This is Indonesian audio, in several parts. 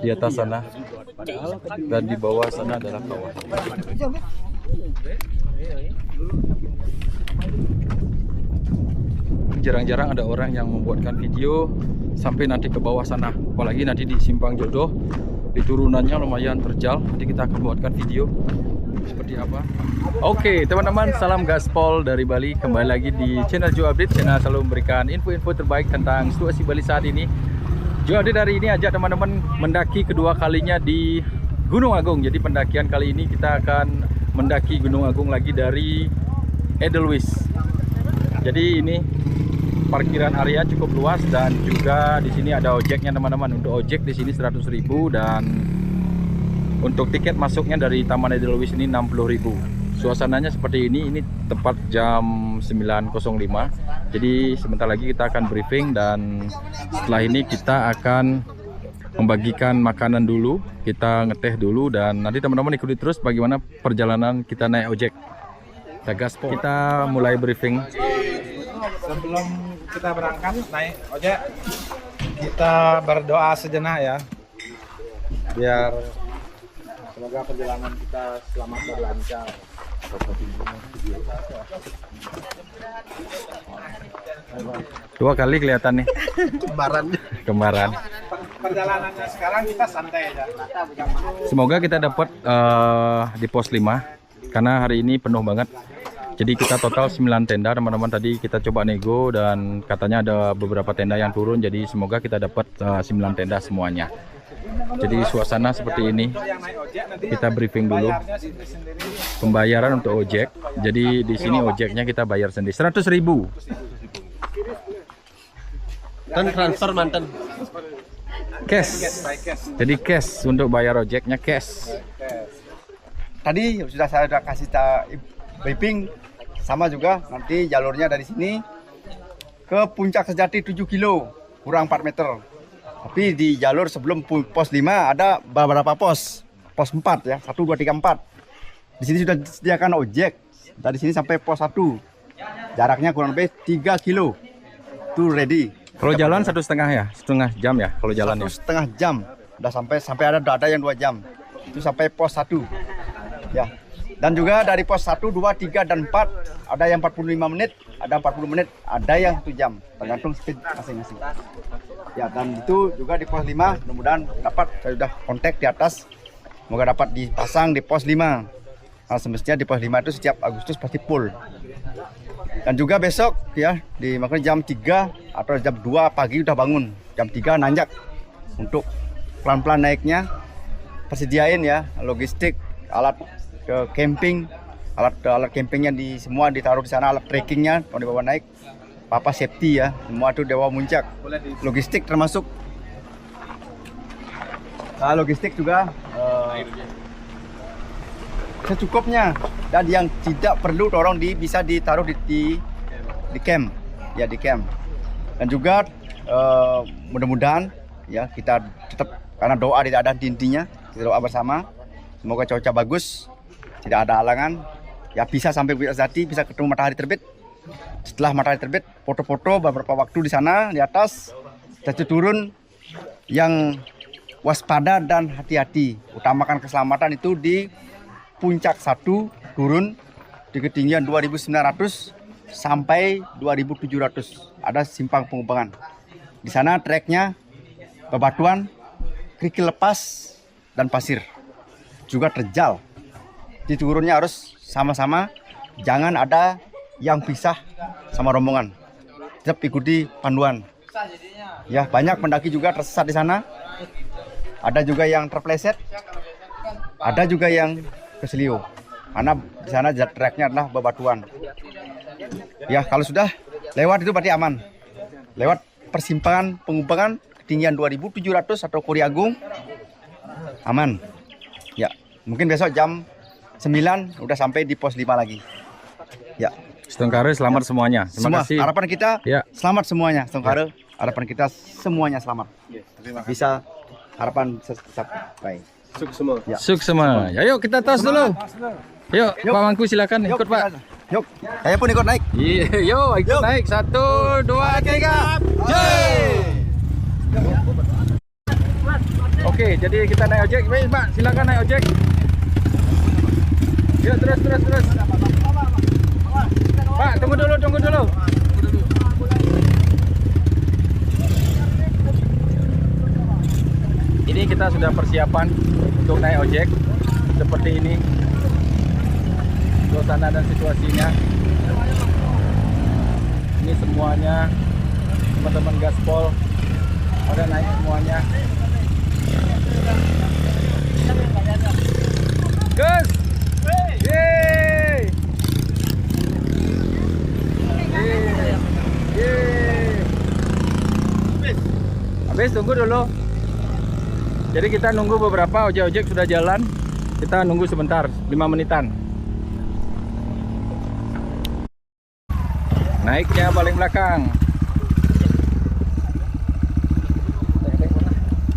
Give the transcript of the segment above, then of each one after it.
di atas sana, dan di bawah sana adalah kawah. Jarang-jarang ada orang yang membuatkan video sampai nanti ke bawah sana, apalagi nanti di Simpang Jodoh, di turunannya lumayan terjal. Nanti kita akan buatkan video seperti apa. Oke teman-teman, salam gaspol dari Bali. Kembali lagi di channel Joe Update. Channel selalu memberikan info-info terbaik tentang situasi Bali saat ini. Joe Update hari ini ajak teman-teman mendaki kedua kalinya di Gunung Agung. Jadi pendakian kali ini kita akan mendaki Gunung Agung lagi dari Edelweiss. Jadi ini parkiran area cukup luas dan juga di sini ada ojeknya teman-teman. Untuk ojek di sini 100.000 dan untuk tiket masuknya dari Taman Edelweiss ini 60.000. Suasananya seperti ini tepat jam 9.05. Jadi sebentar lagi kita akan briefing dan setelah ini kita akan membagikan makanan dulu, kita ngeteh dulu dan nanti teman-teman ikuti terus bagaimana perjalanan kita naik ojek. Kita mulai briefing. Sebelum kita berangkat naik ojek, kita berdoa sejenak ya, biar semoga perjalanan kita selamat dan lancar. Dua kali kelihatan nih kembaran. Perjalanannya sekarang kita santai aja. Semoga kita dapat di pos 5 karena hari ini penuh banget. Jadi kita total 9 tenda teman-teman. Tadi kita coba nego dan katanya ada beberapa tenda yang turun. Jadi semoga kita dapat 9 tenda semuanya. Jadi suasana seperti ini. Kita briefing dulu. Pembayaran untuk ojek. Jadi di sini ojeknya kita bayar sendiri 100.000. Dan transfer mantan. Cash. Jadi cash untuk bayar ojeknya cash. Tadi saya sudah kasih briefing sama juga, nanti jalurnya dari sini ke Puncak Sejati 7 kilo kurang 4 meter. Tapi di jalur sebelum pos 5 ada beberapa pos 4 ya, 1, 2, 3, 4. Di sini sudah disediakan ojek dari sini sampai pos 1, jaraknya kurang lebih 3 kilo itu ready. Kalau jalan 1,5 ya, setengah jam ya kalau jalannya. 1,5 jam udah sampai ada yang 2 jam itu sampai pos 1 ya. Dan juga dari pos 1, 2, 3, dan 4 ada yang 45 menit, ada 40 menit, ada yang 1 jam, tergantung speed masing-masing. Ya, dan itu juga di pos 5, mudah-mudahan dapat, saya sudah kontak di atas, semoga dapat dipasang di pos 5. Nah, semestinya di pos 5 itu setiap Agustus pasti full. Dan juga besok ya, makanya jam 3 atau jam 2 pagi udah bangun, jam 3 nanjak untuk pelan-pelan naiknya. Persediain ya, logistik, alat ke camping, alat campingnya semua ditaruh di sana, alat trekkingnya kalau dibawa naik, papa safety ya, semua itu dibawa muncak. Logistik termasuk logistik juga secukupnya, dan yang tidak perlu dorong bisa ditaruh di camp ya, di camp. Dan juga mudah-mudahan ya kita tetap, karena doa tidak ada intinya, kita doa bersama semoga cuaca bagus, tidak ada halangan ya, bisa sampai Puncak Sejati, bisa ketemu matahari terbit. Setelah matahari terbit, foto-foto beberapa waktu di sana di atas. Kita turun yang waspada dan hati-hati, utamakan keselamatan itu di Puncak 1 turun di ketinggian 2.900 sampai 2.700. Ada simpang pengubangan. Di sana treknya bebatuan, kerikil lepas dan pasir. Juga terjal. Di turunnya harus sama-sama, jangan ada yang pisah sama rombongan. Tetap ikuti panduan. Ya, banyak pendaki juga tersesat di sana. Ada juga yang terpleset. Ada juga yang keselio. Karena di sana treknya adalah bebatuan. Ya, kalau sudah lewat itu berarti aman. Lewat persimpangan pengubangan ketinggian 2.700 atau Kori Agung, aman. Ya, mungkin besok jam 9 udah sampai di pos 5 lagi. Ya. Setengkare selamat ya. Semuanya. Terima kasih. Harapan kita ya, selamat semuanya. Setengkare harapan kita semuanya selamat. Bisa harapan tercapai. Suksema. Ya. Suksema. Ya, yuk kita tos dulu. Yuk, Pak Mangku silakan ikut Pak. Yuk, saya pun ikut naik. Iya, yuk ikut naik. 1, 2, 3. Yeay. Oke, jadi kita naik ojek. Baik, Pak, silakan naik ojek. Yuk, terus. Pak, tunggu dulu. Ini kita sudah persiapan untuk naik ojek. Seperti ini suasana dan situasinya. Ini semuanya teman-teman gaspol pada naik semuanya. Gus! Yeay! Habis, tunggu dulu. Jadi kita nunggu beberapa ojek-ojek sudah jalan. Kita nunggu sebentar, 5 menitan. Naiknya paling belakang.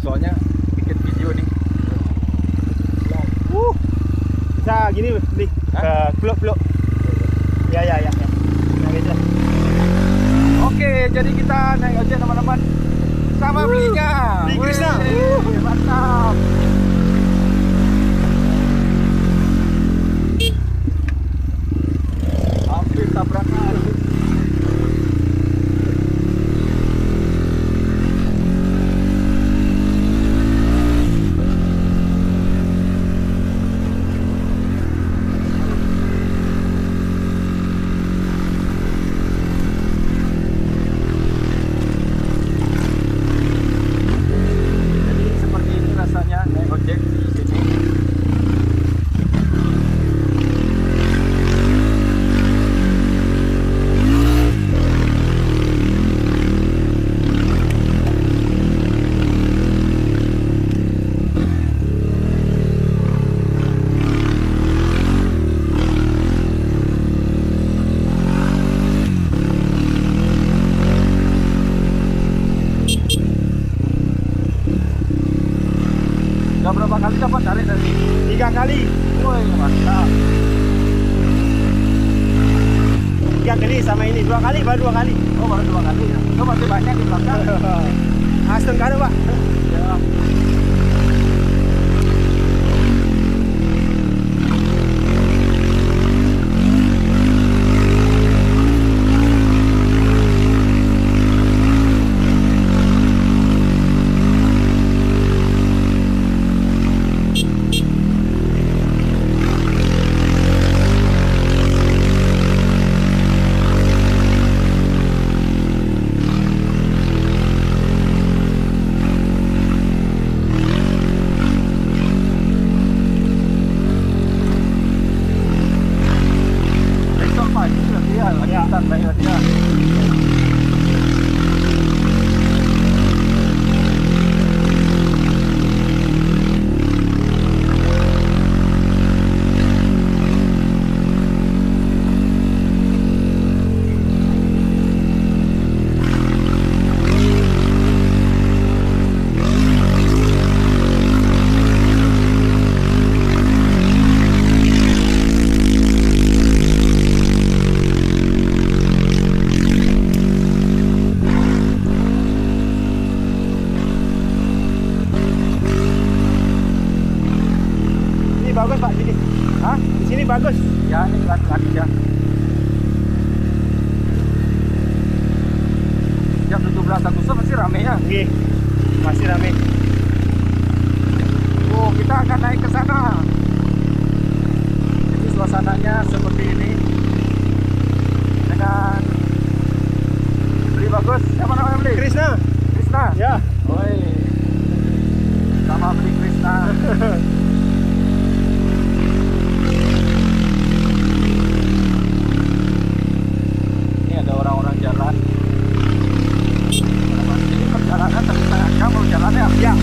Soalnya bikin video nih. Bisa gini nih ke blok. Ya. Nah, gitu. Oke, jadi kita naik ojek teman-teman. Sama belinya. Beli Krishna. Wih, mantap. Hampir tabrakan. Jadi seperti ini rasanya naik ojek di sini. Udah berapa kali dapat tarik dari? 3 kali. Woi, mantap. 3 kali sama ini 2 kali, baru 2 kali. Oh, baru 2 kali ya. Itu masih banyak di belakang. Aston kan, Pak? Ya. Besok pagi latihan, latihan baik latihan. Ini bagus, Pak, sini. Hah? Di sini bagus. Ya, ini latihan ya. Jam 17 Agustus masih rame ya. Oke. Masih rame. Oh, kita akan naik ke sana. Jadi suasananya seperti ini. Dengan beli bagus. Siapa namanya beli? Krishna. Krishna. Ya. Oi. Sama beli Krishna. Ini ada orang-orang jalan. Ini perjalanan tapi setengah jam mau jalan ya. Ya.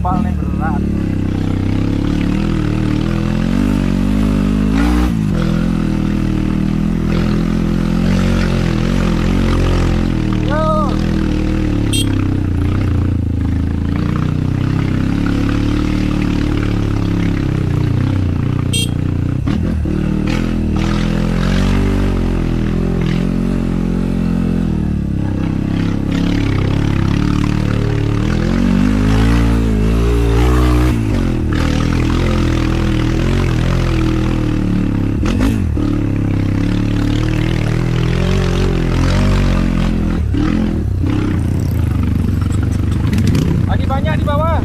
kapal nih berat. Lagi banyak di bawah.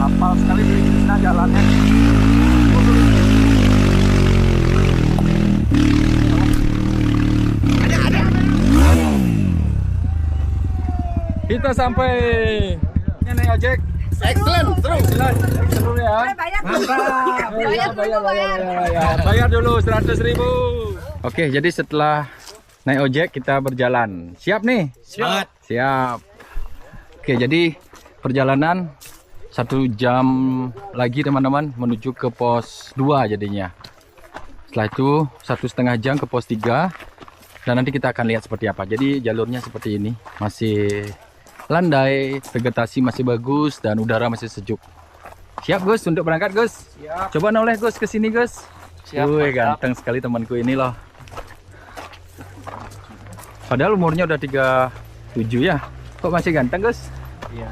Kapal sekali di Krishna jalannya. Kita sampai. Ini naik ojek. Excellent, terus. Seru ya. Mantap. Bayar dulu 100.000. Oke, jadi setelah naik ojek kita berjalan. Siap nih? Siap. Oke, jadi perjalanan 1 jam lagi teman-teman menuju ke pos 2 jadinya. Setelah itu 1,5 jam ke pos 3 dan nanti kita akan lihat seperti apa. Jadi jalurnya seperti ini, masih landai, vegetasi masih bagus dan udara masih sejuk. Siap Gus untuk berangkat Gus? Siap. Coba noleh Gus ke sini Gus. Siap. Wih, ganteng sekali temanku ini loh. Padahal umurnya udah 37 ya. Kok masih ganteng Gus? Iya.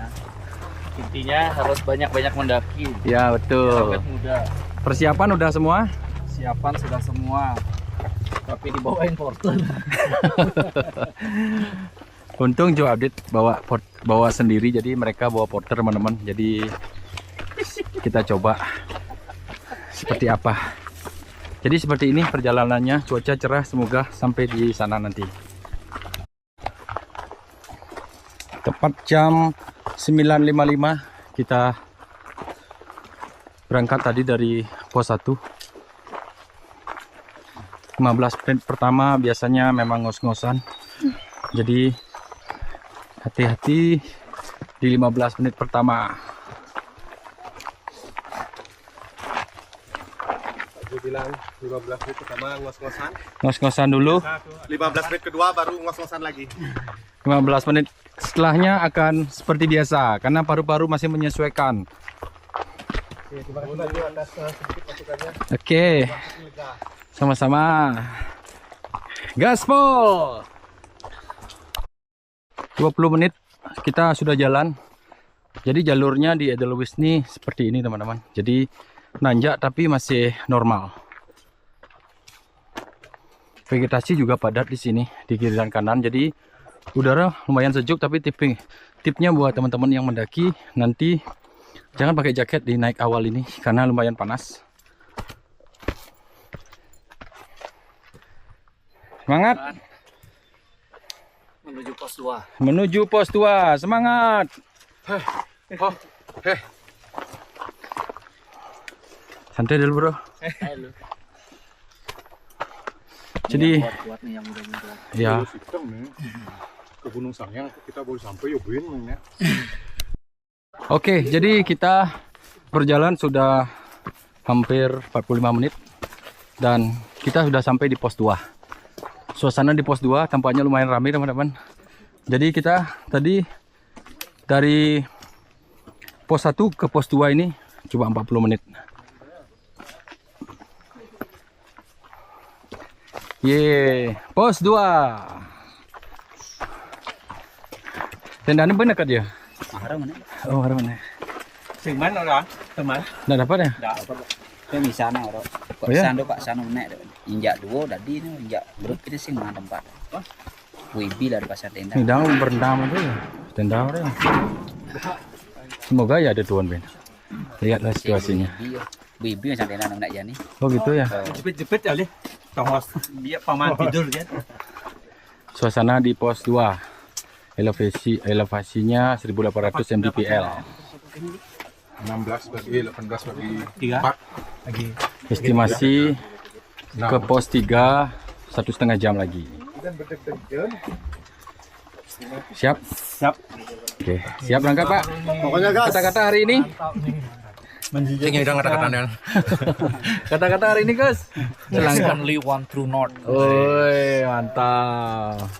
Intinya harus banyak-banyak mendaki. Ya betul. Sangat mudah. Persiapan udah semua? Siapan sudah semua. Tapi dibawain porter. Untung Joe update bawa sendiri, jadi mereka bawa porter teman-teman. Jadi kita coba seperti apa. Jadi seperti ini perjalanannya, cuaca cerah, semoga sampai di sana nanti. Tepat jam 9.55 kita berangkat tadi dari pos 1. 15 menit pertama biasanya memang ngos-ngosan. Jadi hati-hati di 15 menit pertama. Aku bilang 15 menit pertama ngos-ngosan. Ngos-ngosan dulu. 15 menit kedua baru ngos-ngosan lagi. 15 menit setelahnya akan seperti biasa karena paru-paru masih menyesuaikan. Oke, terima kasih lagi atas sedikit masukannya. Oke. Sama-sama. Gaspol. 20 menit kita sudah jalan. Jadi jalurnya di Edelweiss ini seperti ini teman-teman. Jadi nanjak tapi masih normal. Vegetasi juga padat di sini di kiri dan kanan. Jadi udara lumayan sejuk, tapi tipnya buat teman-teman yang mendaki nanti jangan pakai jaket di naik awal ini karena lumayan panas. Semangat. Menuju pos 2. Menuju pos 2. Semangat. Santai dulu, Bro. Jadi Buat nih yang mudah-mudah. ya. Ke Gunung Sangyang kita baru sampai ya Ben. Oke, jadi kita berjalan sudah hampir 45 menit dan kita sudah sampai di pos 2. Suasana di pos 2 tampaknya lumayan ramai teman-teman. Jadi kita tadi dari pos 1 ke pos 2 ini cuma 40 menit. Ye, pos 2. Tendanya benar kan dia? Marah mana? Oh, mana? Sing mana orang? Teman. Nggak dapat ya? Enggak apa. Ke misana ora. Kok Oh, ya? sando Pak sano nek. Injak dua tadi injak grup kita sing mana tempat. Wibi lah di pasar tenda. Hidang berendam itu ya. tenda orang. Semoga ya ada tuan Ben. Lihatlah situasinya. Bibi yang sampai nak jadi. Oh gitu ya. Jepit-jepit kali. Tongos dia paman tidur kan. Suasana di pos 2. Elevasinya 1800 mdpl. 16 bagi 18 bagi 3 4. lagi. Estimasi ke pos 3 1,5 jam lagi. Siap? Siap. Oke, siap berangkat Pak. Pokoknya gas. Kata-kata hari ini. Ini udah kata-katanya. Kata-kata hari ini Gus. Only one true north. Oi, mantap.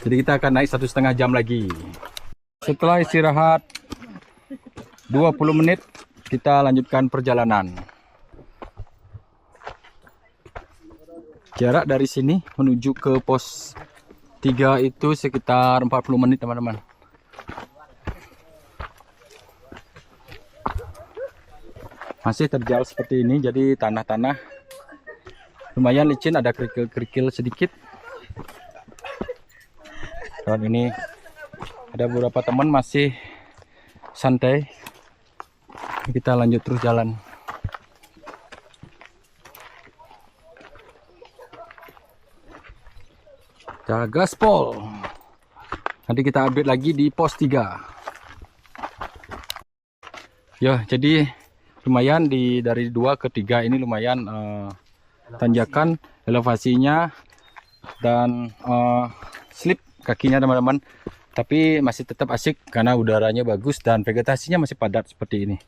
Jadi kita akan naik 1,5 jam lagi. Setelah istirahat 20 menit, kita lanjutkan perjalanan. Jarak dari sini menuju ke pos 3 itu sekitar 40 menit teman-teman. Masih terjal seperti ini, jadi tanah-tanah lumayan licin, ada kerikil-kerikil sedikit. Dan ini ada beberapa teman masih santai. Kita lanjut terus jalan. Gaspol. Nanti kita update lagi di pos 3. Ya, jadi lumayan dari 2 ke 3 ini lumayan tanjakan elevasinya dan slip kakinya teman-teman. Tapi masih tetap asik karena udaranya bagus dan vegetasinya masih padat seperti ini.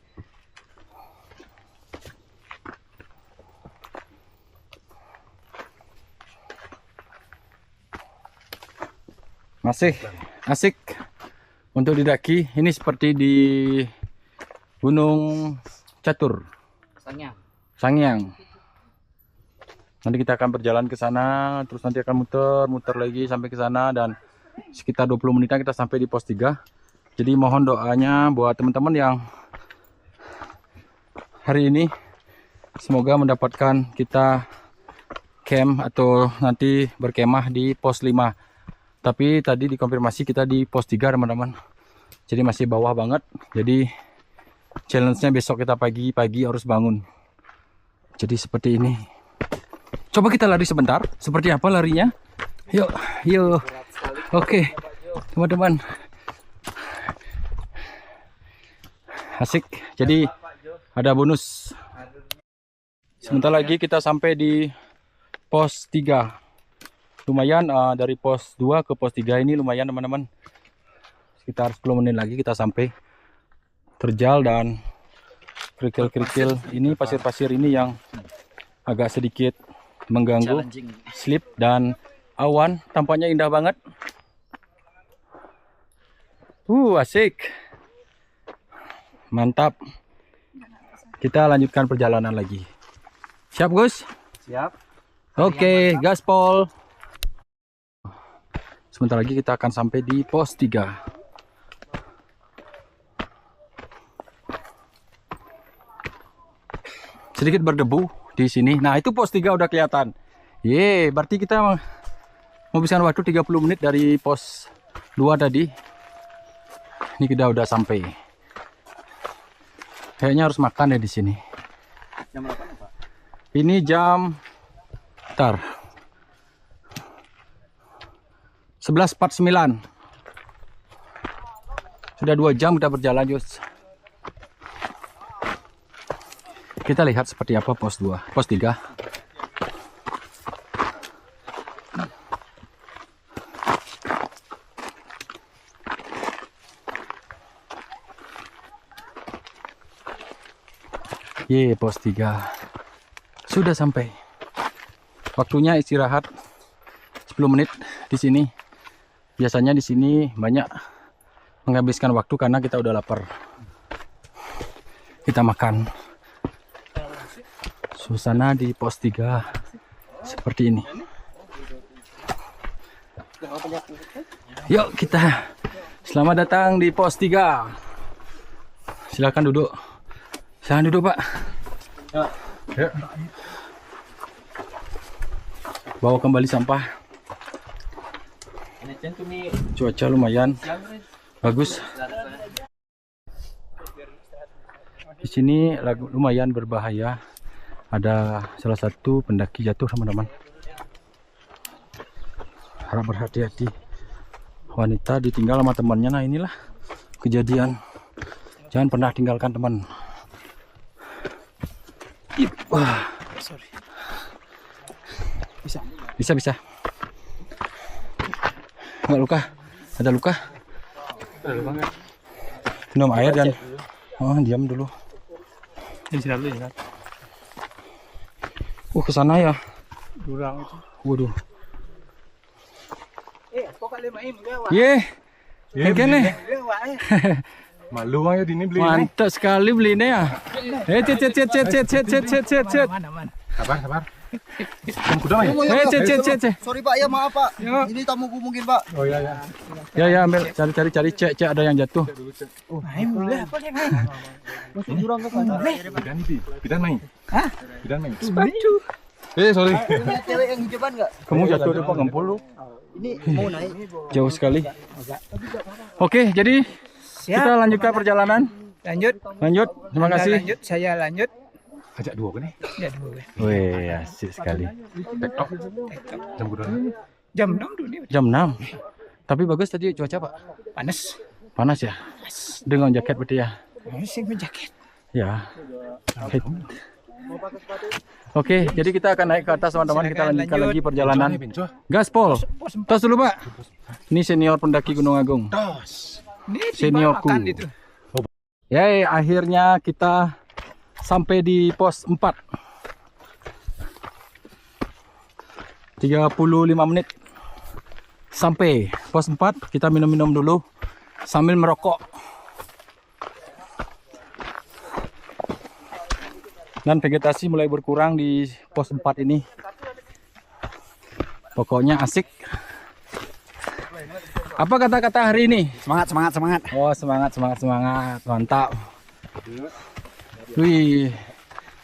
Masih asik untuk didaki. Ini seperti di Gunung Catur, Sangyang. Nanti kita akan berjalan ke sana, terus nanti akan muter lagi sampai ke sana dan sekitar 20 menitan kita sampai di pos 3. Jadi mohon doanya buat teman-teman yang hari ini semoga mendapatkan kita camp atau nanti berkemah di pos 5. Tapi tadi dikonfirmasi kita di pos 3 teman-teman. Jadi masih bawah banget. Jadi challenge-nya besok kita pagi-pagi harus bangun. Jadi seperti ini. Coba kita lari sebentar. Seperti apa larinya? Yuk, yuk. Oke, teman-teman. Asik. Jadi ada bonus. Sebentar lagi kita sampai di pos 3. Lumayan dari pos 2 ke pos 3 ini lumayan teman-teman. Sekitar 10 menit lagi kita sampai. Terjal dan kerikil-kerikil ini, pasir-pasir ini yang agak sedikit mengganggu. Slip dan awan tampaknya indah banget. Asik. Mantap. Kita lanjutkan perjalanan lagi. Siap Gus? Siap. Oke, gaspol. Sebentar lagi kita akan sampai di pos 3. Sedikit berdebu di sini. Nah, itu pos 3 udah kelihatan. Berarti kita menghabiskan waktu 30 menit dari pos 2 tadi. Ini kita udah sampai. Kayaknya harus makan ya di sini. Jam berapa Pak? Ini jam 11.49. Sudah 2 jam kita berjalan, Yus. Kita lihat seperti apa pos 2, pos 3. Pos 3. Sudah sampai. Waktunya istirahat 10 menit di sini. Biasanya di sini banyak menghabiskan waktu karena kita udah lapar. Kita makan. Suasana di pos 3 seperti ini. Yuk kita. Selamat datang di pos 3. Silakan duduk. Silakan duduk, Pak. Ya. Bawa kembali sampah. Cuaca lumayan bagus. Di sini lumayan berbahaya. Ada salah satu pendaki jatuh, teman-teman. Harap berhati-hati. Wanita ditinggal sama temannya. Nah, inilah kejadian. Jangan pernah tinggalkan teman. Wah. Bisa. Enggak luka? Ada luka? Minum air dan diam dulu. Ke sana ya. Waduh. Ye. Kene. Malu aja di ini beli. Mantap sekali belinya ya. Cet. Sabar. Kamu kuda ya? Cet. Sorry Pak, ya maaf Pak. Ini tamuku mungkin Pak. Oh iya. Ya ambil cari cek ada yang jatuh. Bidan main. Hah? Bidan main. Sepatu. Sorry. Cewek yang hijaban nggak? Kamu jatuh di pengempul lu. Ini mau naik. Jauh sekali. Oke, jadi kita lanjutkan perjalanan. Lanjut. Terima kasih. Saya lanjut. Ajak dua kan nih? Ya, dua. Wih, asik sekali. TikTok. Jam kuda. Jam 6 dulu nih. Jam 6. Tapi bagus tadi cuaca, Pak. Panas ya? Dengan jaket berarti ya? Saya punya jaket. Ya. Oke, jadi kita akan naik ke atas, teman-teman. Kita lanjutkan lagi perjalanan. Gaspol. Tos dulu, Pak. Ini senior pendaki Gunung Agung. Seniorku. Ya, akhirnya kita sampai di pos 4. 35 menit sampai pos 4. Kita minum-minum dulu sambil merokok. Dan vegetasi mulai berkurang di pos 4 ini. Pokoknya asik. Apa kata-kata hari ini? Semangat. Oh, semangat. Mantap. Wih,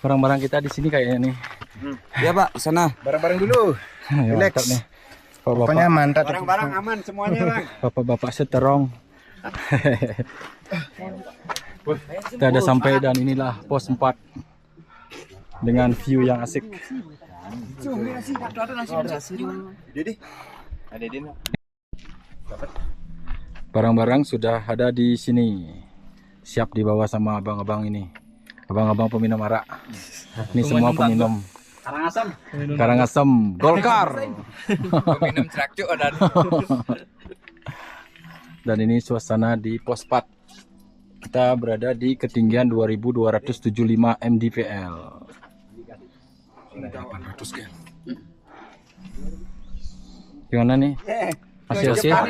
barang-barang kita di sini kayaknya nih. Ya Pak, sana. Bareng-bareng dulu. Relax nih. Pokoknya mantap. Barang-barang aman semuanya, Bang. Bapak-bapak seterong. Kita ada sampai dan inilah pos 4 dengan view yang asik. Barang-barang sudah ada di sini, siap dibawa sama abang-abang ini. Abang-abang peminum arak. Ini semua peminum Karangasem, Golkar. Minum traktor dan Dan ini suasana di pos 4. Kita berada di ketinggian 2275 mdpl. 800 kan. Gimana nih? Masih siap?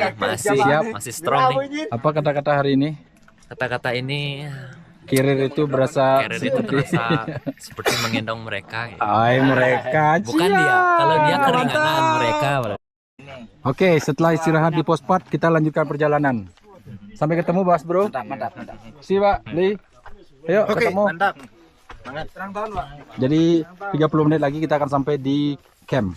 masih strong nih. Apa kata-kata hari ini? Kata-kata ini Kirir itu berasa Karen itu terasa seperti menggendong mereka. Gitu. Ay, mereka. Bukan dia, kalau dia keringanan mereka. Oke, setelah istirahat di pos 4 kita lanjutkan perjalanan. Sampai ketemu, Bas Bro. Mantap. Si Pak, Li. Ayo ketemu. Mantap. Jadi 30 menit lagi kita akan sampai di camp.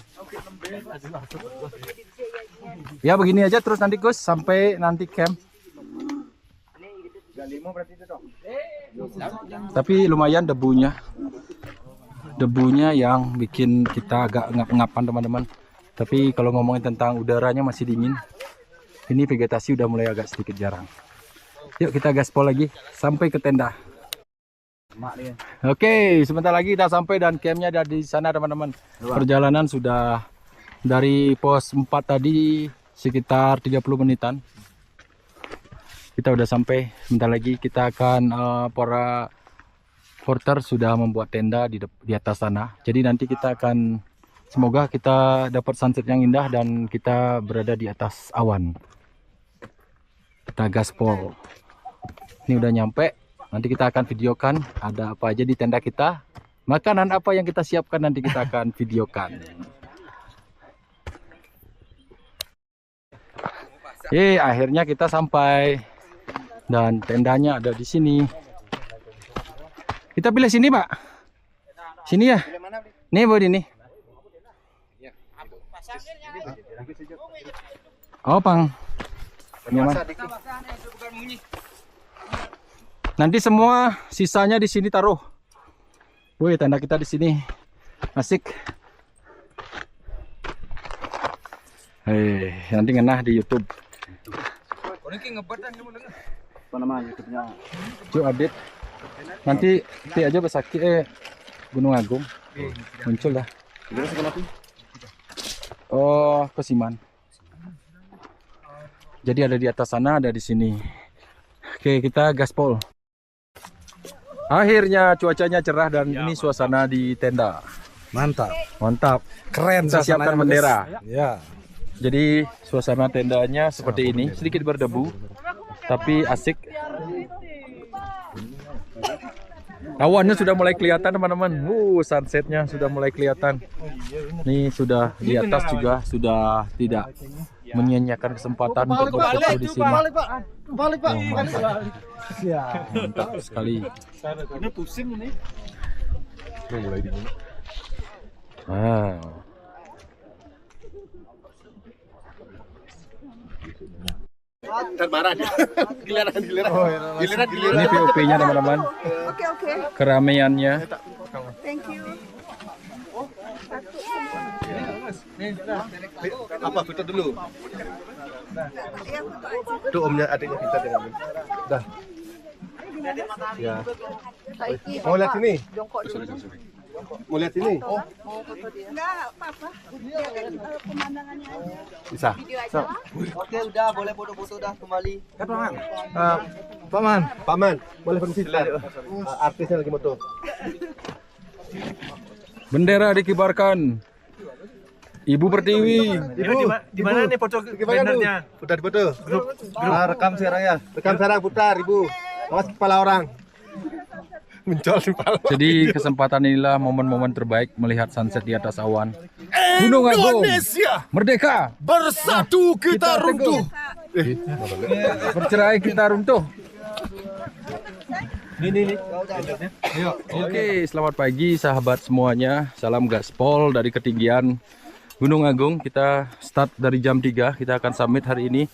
Ya begini aja terus nanti Gus sampai nanti camp. Tapi lumayan debunya yang bikin kita agak ngap-ngapan teman-teman. Tapi kalau ngomongin tentang udaranya masih dingin. Ini vegetasi udah mulai agak sedikit jarang. Yuk kita gaspol lagi sampai ke tenda. Oke, sebentar lagi kita sampai dan campnya ada di sana teman-teman. Perjalanan sudah dari pos 4 tadi sekitar 30 menitan. Kita udah sampai. Sebentar lagi kita akan para porter sudah membuat tenda di atas sana. Jadi nanti kita akan semoga kita dapat sunset yang indah dan kita berada di atas awan. Kita gaspol. Ini udah nyampe. Nanti kita akan videokan ada apa aja di tenda kita. Makanan apa yang kita siapkan nanti kita akan videokan. Akhirnya kita sampai. Dan tendanya ada di sini. Kita pilih sini, Pak. Sini ya. Nih, buat ini. Oh, Pang. Nyaman. Nanti semua sisanya di sini taruh. Wih, tenda kita di sini. Asik. Nanti ngenah di YouTube. Apa namanya YouTube-nya? Cuk update. Nanti aja Besaki Gunung Agung. Muncul dah. Oh, Kesiman. Jadi ada di atas sana, ada di sini. Oke, kita gaspol. Akhirnya cuacanya cerah dan ini suasana di tenda. Mantap, Mantap. keren. Kita siapkan bendera. Ya. Jadi suasana tendanya seperti ini, sedikit berdebu, tapi asik. Awannya sudah mulai kelihatan teman-teman. Sunsetnya sudah mulai kelihatan. Ini sudah di atas juga sudah tidak menyanyiakan kesempatan untuk berfoto di sini. Balik Pak. Mantap sekali. Ini pusing ini. Mulai dingin. Wow. Ini POP-nya teman-teman. Oke. Keramaiannya. Thank you. Apa foto dulu? Iya, foto aja. Tuh omnya adiknya kita dengan. Dah. Ya. Mau lihat sini? Jongkok dulu. Mau lihat sini? Mau foto dia. Enggak apa-apa. Dia kan pemandangannya aja. Bisa. Video aja. Oke, udah boleh foto-foto dah kembali. Paman, boleh permisi sebentar. Artisnya lagi foto. Bendera dikibarkan. Ibu Pertiwi. Ibu, di mana nih foto bannernya? Putar foto. Rekam sekarang ya. Rekam sekarang putar, Ibu. Awas kepala orang. Mencol di kepala. Jadi kesempatan inilah momen-momen terbaik melihat sunset di atas awan. Gunung Agung. Merdeka. Bersatu kita runtuh. Bercerai kita runtuh. Ini. Oke, selamat pagi sahabat semuanya. Salam gaspol dari ketinggian Gunung Agung. Kita start dari jam 3. Kita akan summit hari ini.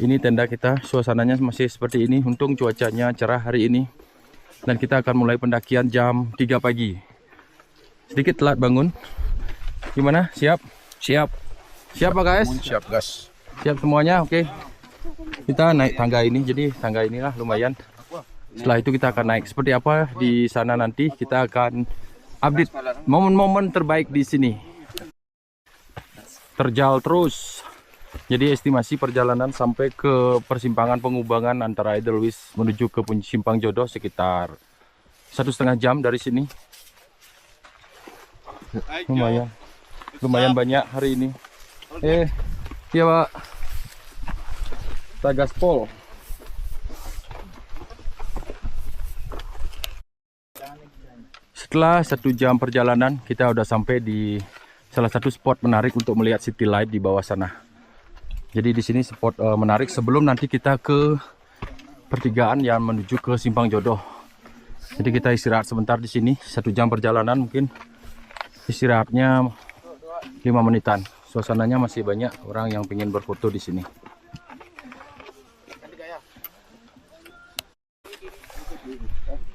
Ini tenda kita. Suasananya masih seperti ini. Untung cuacanya cerah hari ini. Dan kita akan mulai pendakian jam 3 pagi. Sedikit telat bangun. Gimana? Siap? Siap. Siap Pak guys? Siap gas. Siap semuanya, oke. Kita naik tangga ini, jadi tangga inilah lumayan. Setelah itu kita akan naik. Seperti apa di sana nanti kita akan update momen-momen terbaik di sini. Terjal terus. Jadi estimasi perjalanan sampai ke persimpangan pengubangan antara Edelweiss menuju ke Simpang Jodoh sekitar 1,5 jam dari sini. Lumayan banyak hari ini. Iya Pak. Kita gaspol. Setelah 1 jam perjalanan, kita udah sampai di salah satu spot menarik untuk melihat city light di bawah sana. Jadi di sini spot menarik sebelum nanti kita ke pertigaan yang menuju ke Simpang Jodoh. Jadi kita istirahat sebentar di sini, 1 jam perjalanan mungkin istirahatnya 5 menitan. Suasananya masih banyak orang yang ingin berfoto di sini.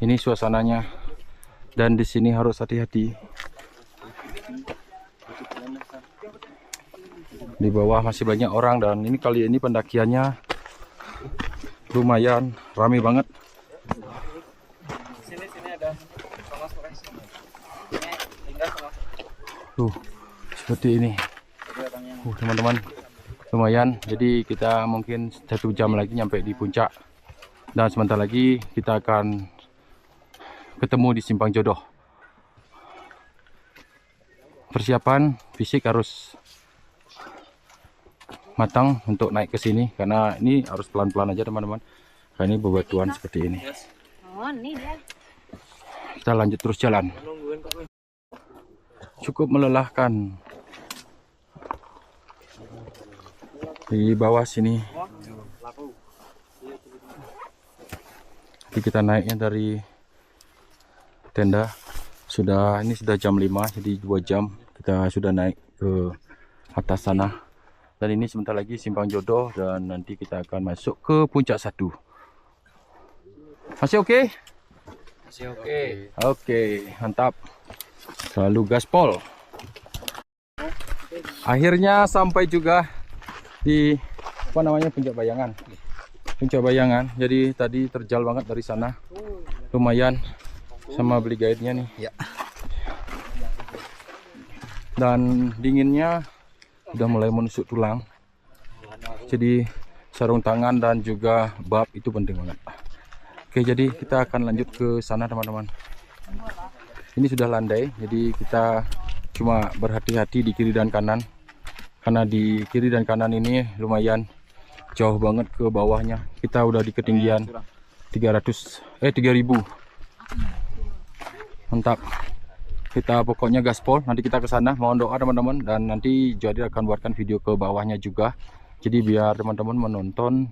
Ini suasananya, dan di sini harus hati-hati. Di bawah masih banyak orang, dan ini kali ini pendakiannya lumayan ramai banget. Seperti ini. Teman-teman, lumayan. Jadi kita mungkin 1 jam lagi nyampe di puncak, dan sebentar lagi kita akan ketemu di Simpang Jodoh. Persiapan fisik harus matang untuk naik ke sini, karena ini harus pelan-pelan aja teman-teman. Karena ini bebatuan seperti ini. Kita lanjut terus jalan. Cukup melelahkan. Di bawah sini. Jadi kita naiknya dari tenda. Ini sudah jam 5, jadi 2 jam kita sudah naik ke atas sana. Dan ini sebentar lagi Simpang Jodoh dan nanti kita akan masuk ke Puncak 1. Masih oke? Masih oke. Oke, mantap. Selalu gaspol. Akhirnya sampai juga di apa namanya Puncak Bayangan. Puncak Bayangan. Jadi tadi terjal banget dari sana. Lumayan sama beli guide-nya nih. Ya. Dan dinginnya udah mulai menusuk tulang. Jadi sarung tangan dan juga bab itu penting banget. Oke, jadi kita akan lanjut ke sana teman-teman. Ini sudah landai, jadi kita cuma berhati-hati di kiri dan kanan. Karena di kiri dan kanan ini lumayan jauh banget ke bawahnya. Kita udah di ketinggian 3000. Mantap. Kita pokoknya gaspol, nanti kita ke sana. Mohon doa teman-teman, dan nanti Joadir akan buatkan video ke bawahnya juga. Jadi biar teman-teman menonton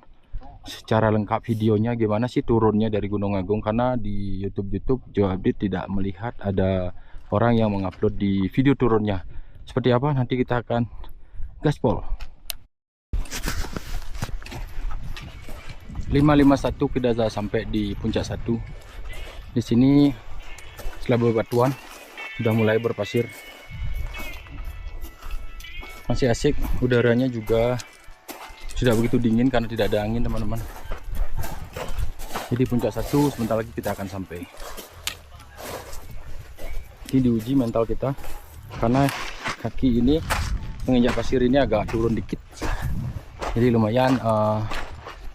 secara lengkap videonya gimana sih turunnya dari Gunung Agung, karena di YouTube Joadir tidak melihat ada orang yang mengupload di video turunnya. Seperti apa nanti kita akan gaspol. 551 kita sudah sampai di Puncak 1. Di sini setelah bebatuan udah mulai berpasir. Masih asik, udaranya juga sudah begitu dingin karena tidak ada angin teman-teman. Jadi Puncak 1 sebentar lagi kita akan sampai. Ini diuji mental kita karena kaki ini menginjak pasir ini agak turun dikit. Jadi lumayan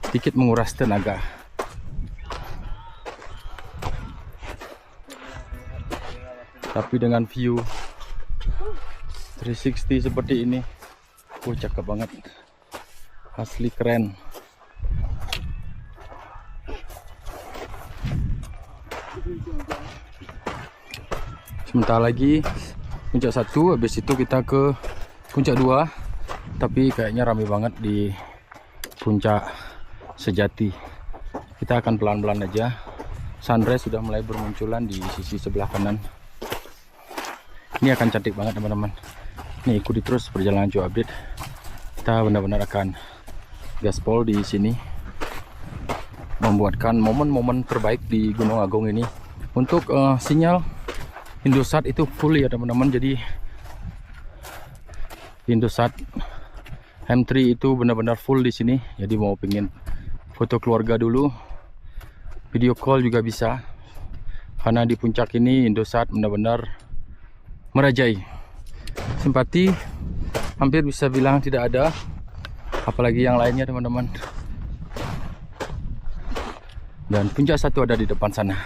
sedikit menguras tenaga. Tapi dengan view 360 seperti ini, cakep banget, asli keren. Sebentar lagi Puncak 1, habis itu kita ke Puncak 2. Tapi kayaknya rame banget di Puncak Sejati. Kita akan pelan-pelan aja. Sunrise sudah mulai bermunculan di sisi sebelah kanan. Ini akan cantik banget teman-teman. Nih, ikuti terus perjalanan Joadir. Kita benar-benar akan gaspol di sini, membuatkan momen-momen terbaik di Gunung Agung ini. Untuk sinyal Indosat itu full ya teman-teman. Jadi Indosat M3 itu benar-benar full di sini. Jadi mau pengen foto keluarga dulu, video call juga bisa. Karena di puncak ini Indosat benar-benar merajai. Simpati hampir bisa bilang tidak ada, apalagi yang lainnya teman-teman. Dan Puncak 1 ada di depan sana.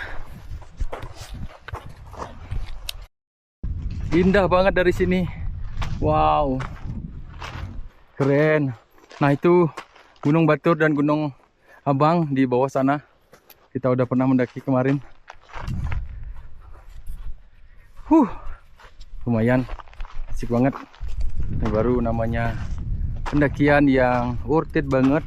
Indah banget dari sini. Wow, keren. Nah, itu Gunung Batur dan Gunung Abang di bawah sana. Kita udah pernah mendaki kemarin. Lumayan asik banget. Ini baru namanya pendakian yang worth it banget.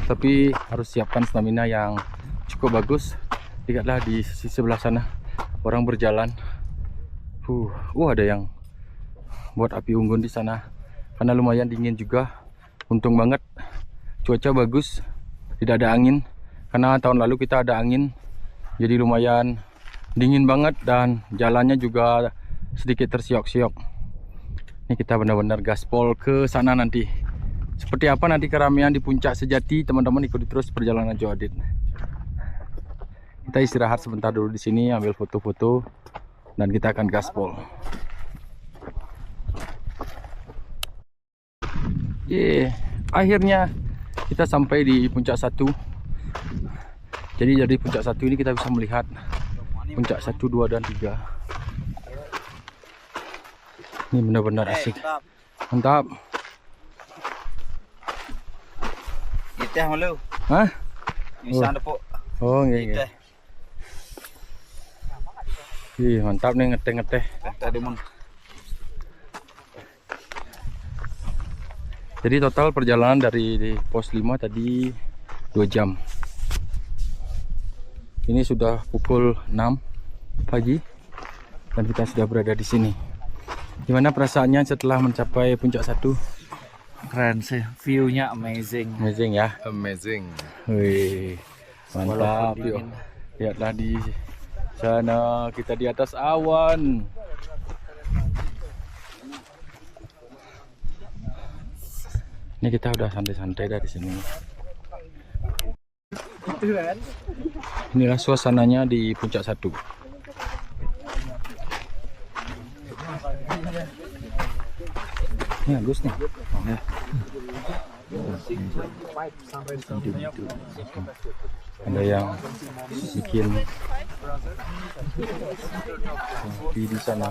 Tapi harus siapkan stamina yang cukup bagus. Lihatlah di sisi sebelah sana, orang berjalan. Ada yang buat api unggun di sana. Karena lumayan dingin juga. Untung banget cuaca bagus, tidak ada angin. Karena tahun lalu kita ada angin, jadi lumayan dingin banget dan jalannya juga sedikit tersiok-siok. Ini kita benar-benar gaspol ke sana nanti. Seperti apa nanti keramaian di Puncak Sejati, teman-teman ikuti terus perjalanan Joadir. Kita istirahat sebentar dulu di sini, ambil foto-foto, dan kita akan gaspol. Akhirnya kita sampai di Puncak 1. Jadi dari Puncak 1 ini kita bisa melihat Puncak 1, 2, dan 3. Ini benar-benar asik. Mantap. Iteh malu. Hah? Bisa depok. Oh, nggih. Ih, mantap nih ngeteh-ngeteh. Tadi mun. Jadi total perjalanan dari pos 5 tadi 2 jam. Ini sudah pukul 6 pagi dan kita sudah berada di sini. Gimana perasaannya setelah mencapai Puncak 1? Keren sih, view-nya amazing. Amazing ya. Amazing. Wih, mantap Walaupun yuk. dingin. Lihatlah di sana, kita di atas awan. Ini kita udah santai-santai dari sini. Inilah suasananya di Puncak 1. Ini bagus nih. Ya. Ada yang bikin kopi di sana.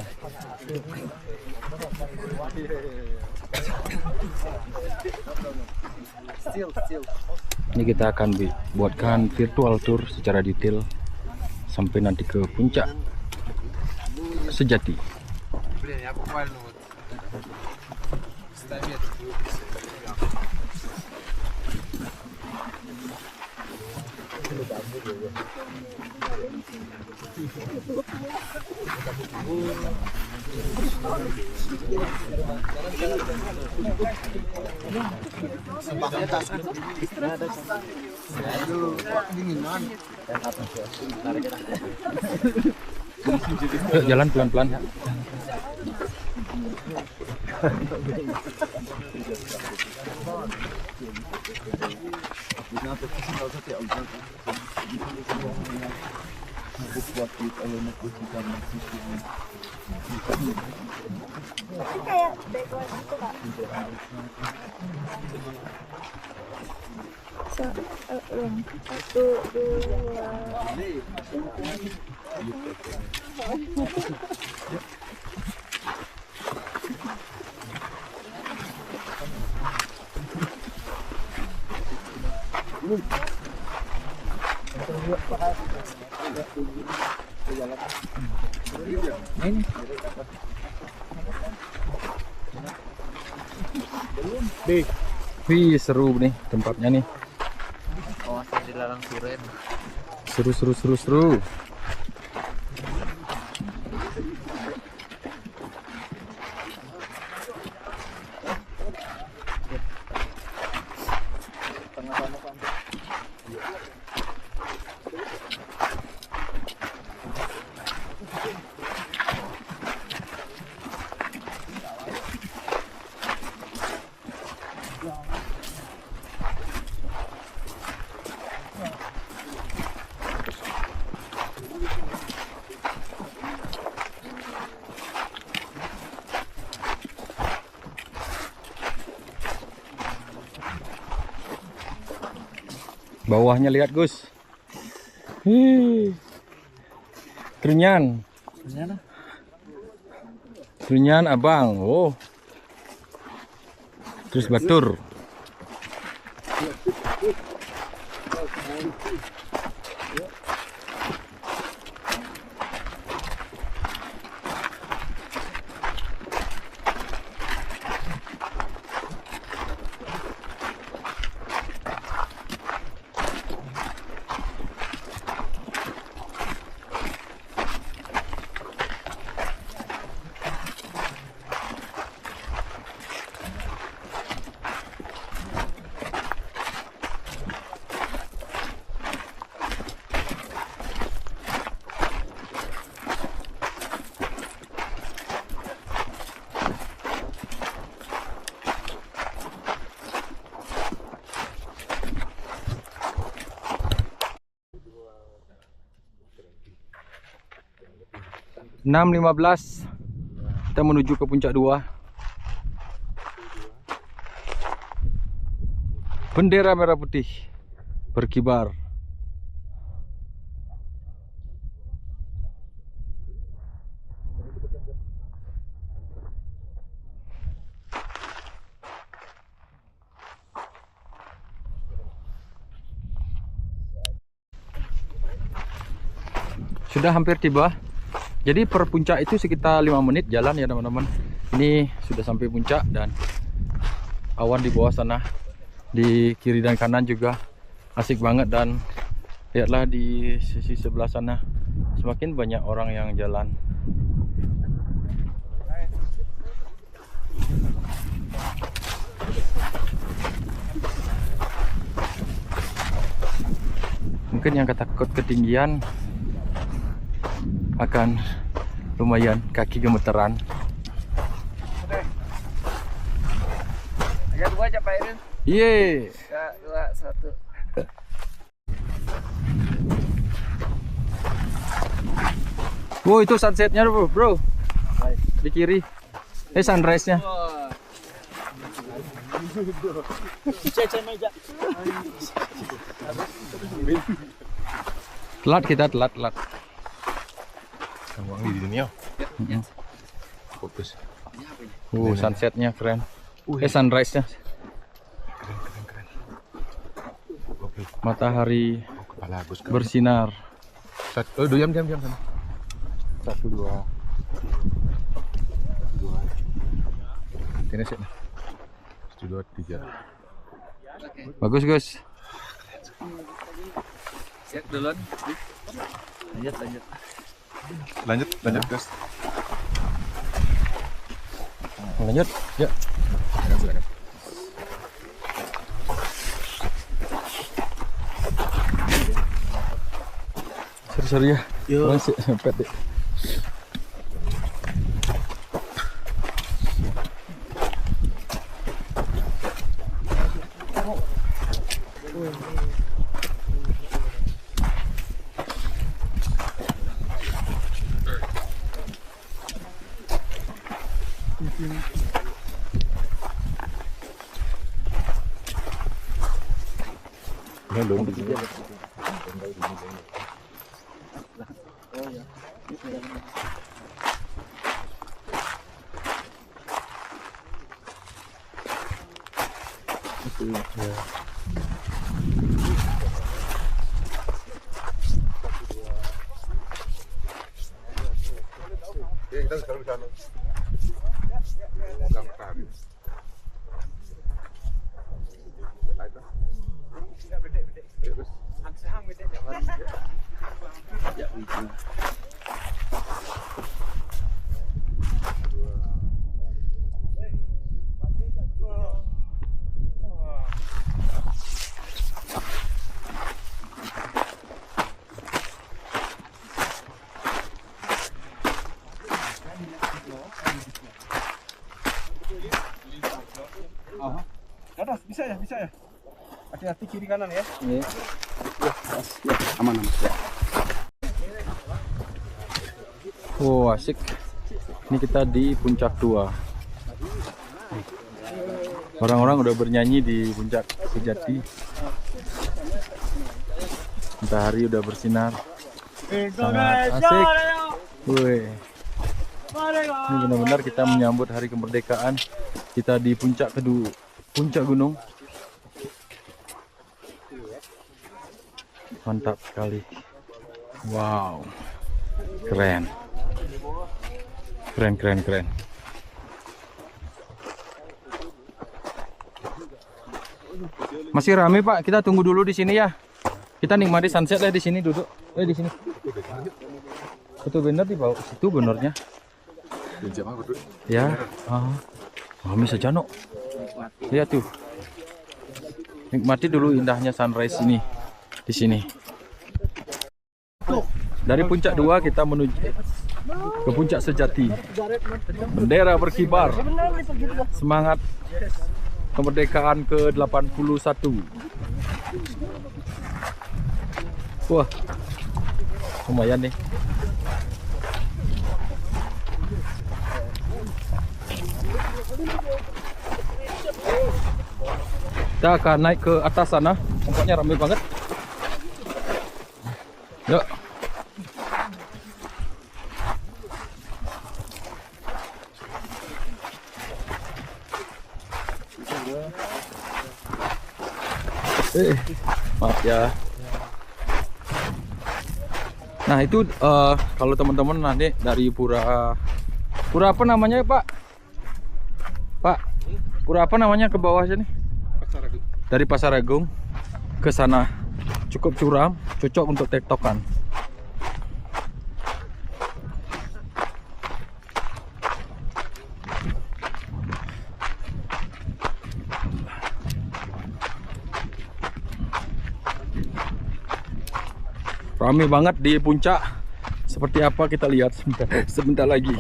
Ini kita akan buatkan virtual tour secara detail sampai nanti ke puncak sejati. Jalan pelan-pelan. Kayak background gitu Kak. Satu, dua. Wih, seru nih tempatnya nih. Kawasan dilarang siren. Seru. Bawahnya lihat Gus. Kerenyan. Kerenyan abang. Oh. Terus batur. Jam 6.15 kita menuju ke puncak 2. Bendera merah putih berkibar. Sudah hampir tiba. Jadi per puncak itu sekitar 5 menit jalan ya teman-teman. Ini sudah sampai puncak dan awan di bawah sana, di kiri dan kanan juga asik banget. Dan lihatlah di sisi sebelah sana semakin banyak orang yang jalan. Mungkin yang takut ketinggian akan lumayan kaki gemeteran. Aja 2 aja Pak Irin. Ye. 3, 2, 1. Wow, itu sunsetnya bro. Di kiri. Sunrise-nya. Telat. Uang di dunia. Fokus. Sunsetnya keren. Sunrise-nya. Keren. Oke. Matahari Kepala bagus. bersinar. Diam sana. 1, 2. Ini sih. 1, 2, 3. Bagus, Gus. Siap duluan. Lanjut. Lanjut, Gus. Lanjut, ya. Silakan. Sorry ya. Masih sempet deh. Belum. Kita sekarang di sana. Megang matahari. Atas, bisa ya. Hati-hati kiri kanan ya. Wow, asik. Ini kita di puncak 2. Orang-orang udah bernyanyi di puncak sejati. Matahari udah bersinar. Sangat asik. Wih. Ini benar-benar kita menyambut hari kemerdekaan. Kita di puncak gunung. Mantap sekali. Wow. Keren. Masih rame Pak, kita tunggu dulu di sini ya. Kita nikmati sunset ya di sini duduk. Di sini. Itu bener di bawah situ benernya. Ya. Bisa jano. Lihat tuh. Nikmati dulu indahnya sunrise ini di sini. Dari puncak 2 kita menuju ke puncak sejati. Bendera berkibar. Semangat kemerdekaan ke-81. Wah. Lumayan nih. Kita akan naik ke atas sana. Tempatnya ramai banget. Yuk. Maaf ya. Nah itu kalau teman-teman nanti dari pura apa namanya Pak? Pura apa namanya ke bawah sini? Dari Pasar Agung ke sana cukup curam, cocok untuk tektokan. Rame banget di puncak. Seperti apa kita lihat sebentar lagi.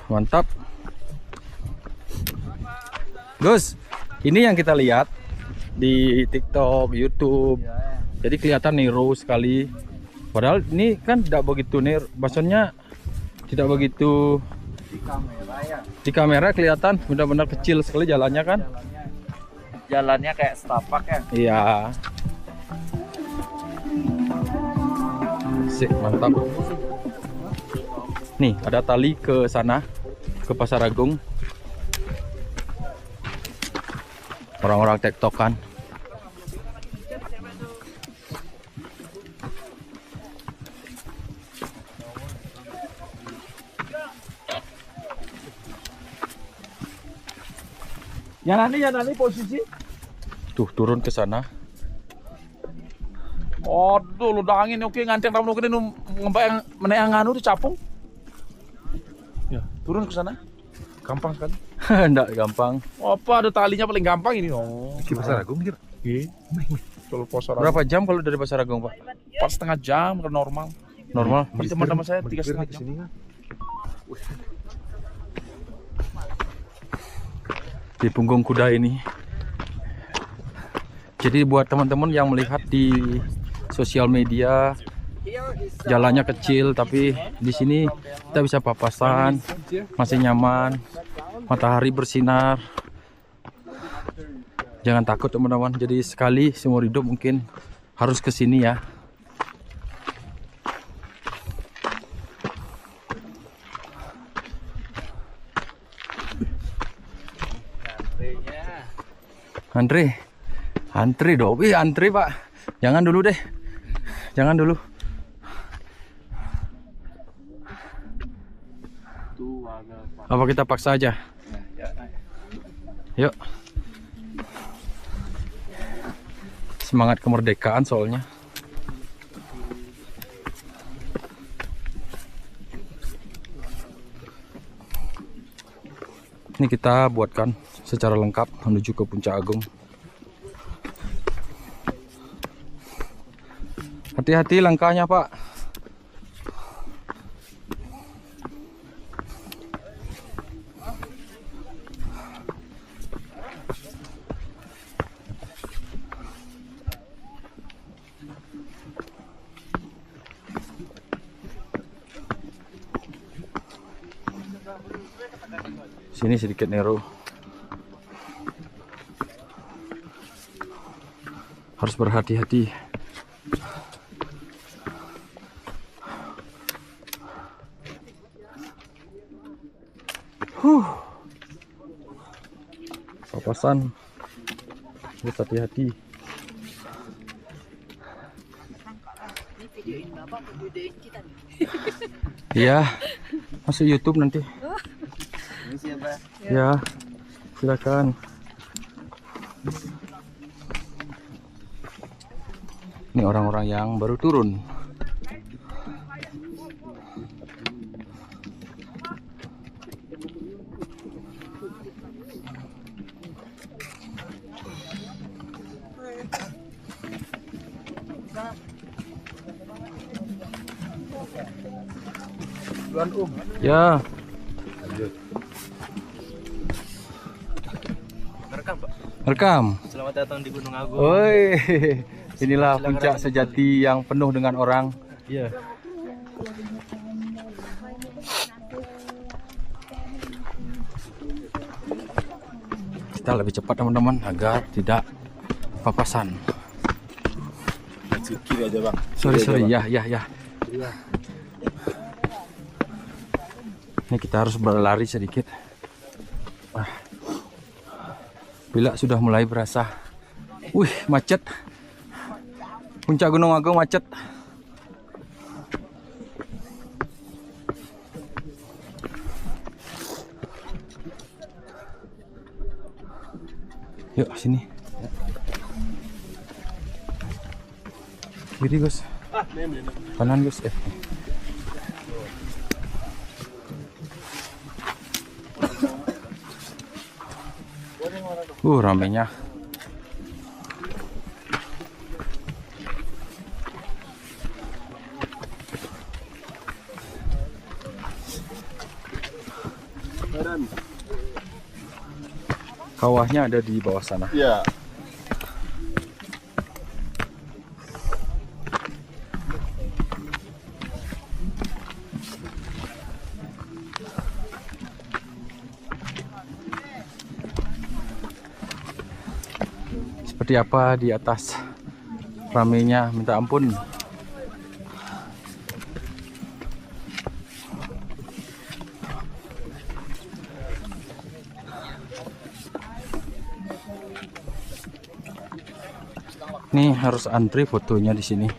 Mantap. Gus, ini yang kita lihat di TikTok, YouTube. Jadi kelihatan nero sekali. Padahal ini kan tidak begitu maksudnya tidak begitu di kamera kelihatan benar-benar kecil sekali jalannya kan. Jalannya kayak setapak ya. Iya. Sik, mantap. Nih, ada tali ke sana, ke Pasar Agung. Orang-orang tektokan. Ya nanti posisi. Tuh, turun ke sana. Aduh, lu angin oke nganteng ramu kene ngembayang meneang anu di capung. Ya, turun ke sana. Gampang sekali. Enggak gampang. Apa ada talinya paling gampang ini. Oh. Di Pasar Agung gitu. Iya. Kalau Pasar Berapa jam kalau dari Pasar Agung, Pak? 4,5 jam kalau normal. Normal. Tapi teman-teman saya 3,5 jam. Sini kan. Di punggung kuda ini. Jadi buat teman-teman yang melihat di sosial media jalannya kecil, tapi di sini kita bisa papasan, masih nyaman, matahari bersinar. Jangan takut teman-teman. Jadi sekali seumur hidup mungkin harus ke sini ya. Antri dong. Wih, antri Pak. Jangan dulu deh. Jangan dulu. Apa kita paksa aja? Yuk. Semangat kemerdekaan soalnya. Ini kita buatkan secara lengkap menuju ke Puncak Agung. Hati-hati langkahnya, Pak. Sini sedikit nero. Harus berhati-hati. Papasan. Harus hati-hati. Iya, masuk YouTube nanti. Ya, silakan. Ini orang-orang yang baru turun. Ya. Rekam. Selamat datang di Gunung Agung. Oi, inilah puncak sejati yang penuh dengan orang. Iya. Kita lebih cepat teman-teman agar tidak papasan. Kiri aja bang. Sorry, ya. Ini kita harus berlari sedikit. Bila sudah mulai berasa, wih macet. Puncak Gunung Agung macet. Yuk sini. Kiri Gus. Kanan Gus. Ramenya. Kawahnya ada di bawah sana. Iya. Seperti apa di atas, ramenya minta ampun. Nih harus antri fotonya di sini.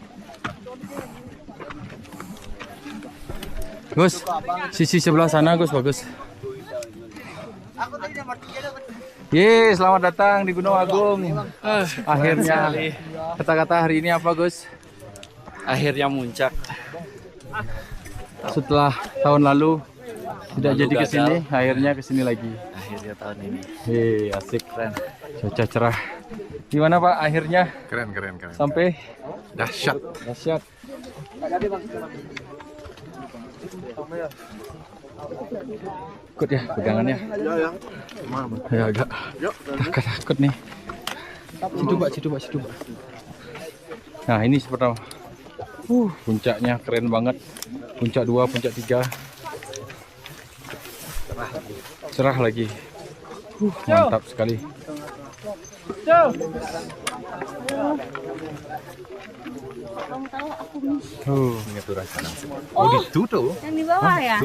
Gus, sisi sebelah sana Gus, bagus. Ye, selamat datang di Gunung Agung. Akhirnya, kata-kata hari ini apa Gus? Akhirnya muncak. Setelah tahun lalu tidak jadi ke sini, akhirnya ke sini lagi. Akhirnya tahun ini. Hei, asik, keren. Cuaca cerah. Gimana Pak akhirnya? Keren. Sampai Dahsyat. dahsyat. Ikut ya pegangannya. Ya agak takut nih. Situ Pak. Nah ini seperti puncaknya keren banget. Puncak 2, puncak 3. Cerah lagi. Mantap sekali. Yang di bawah ya?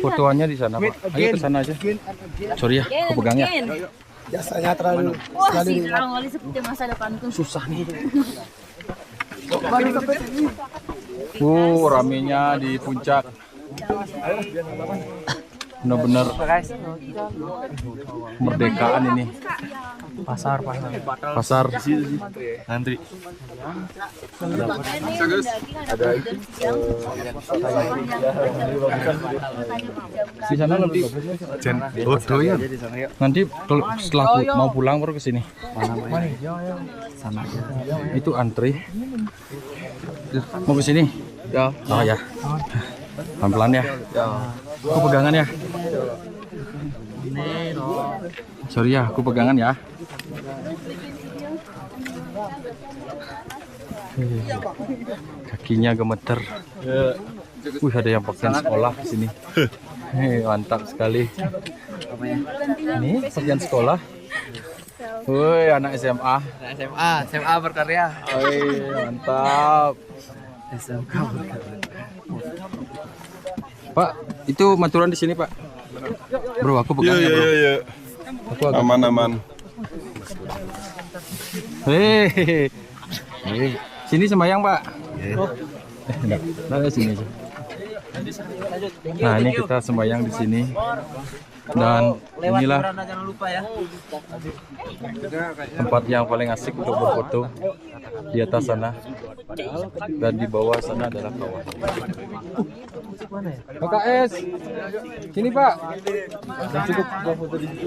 Fotoannya di sana Pak. Ayo ke sana aja. Sorry ya, kepegang ya. Biasanya terlalu Wah, si kali seperti masa depanku. Susah nih. Ramenya di puncak. Benar-benar merdekaan ini. Pasar. Antri. Di sana lebih Doyan. nanti setelah mau pulang baru ke sini. Sana aja. Itu antri. Mau ke sini? Ya. Oh ya. Pelan-pelan ya. Aku pegangan ya. Sorry ya, aku pegangan ya. Kakinya gemeter. Ada yang pakaian sekolah di sini. Mantap sekali. Ini pakaian sekolah. Anak SMA. SMA berkarya. Mantap. SMK berkarya. Pak, itu maturan di sini Pak. Bro, aku pegangnya bro. Iya. Aku agak... Aman. Hei, sini sembayang Pak. Nah, sini aja. Nah, ini kita sembayang di sini. Dan inilah tempat yang paling asik untuk berfoto di atas sana. Dan di bawah sana adalah kawah. PKS, sini Pak. Cukup foto di situ.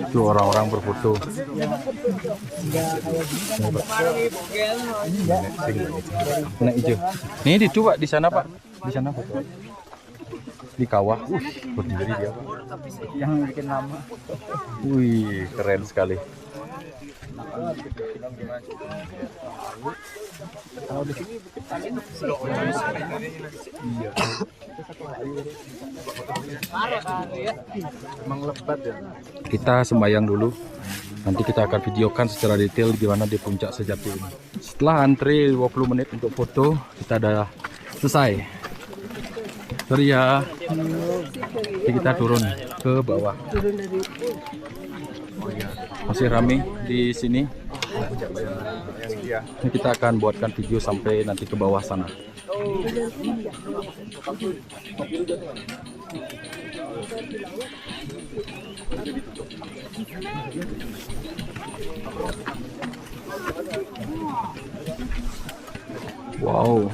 Itu orang-orang berfoto. Nah, hijau. Ini di Pak, di sana Pak. Di sana foto. Di kawah. Berdiri dia Pak. Yang bikin lama. Wih, keren sekali. Kita sembahyang dulu. Nanti kita akan videokan secara detail gimana di puncak sejati ini. Setelah antri 20 menit untuk foto, kita udah selesai. Sorry ya. Jadi kita turun ke bawah. Masih ramai di sini. Ini kita akan buatkan video sampai nanti ke bawah sana. Wow.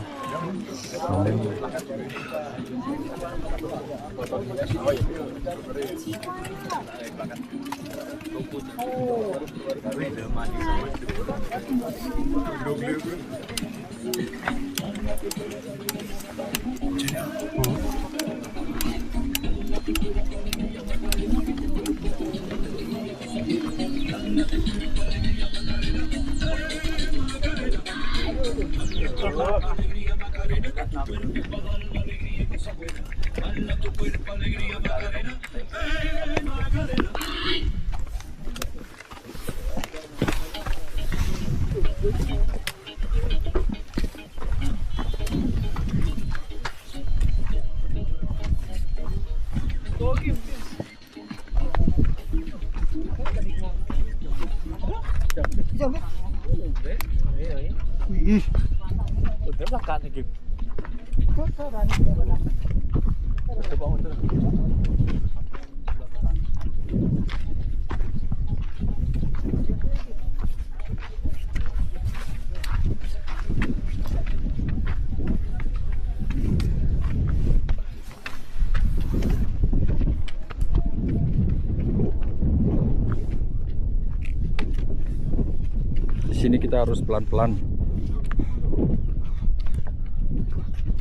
Di sini kita harus pelan-pelan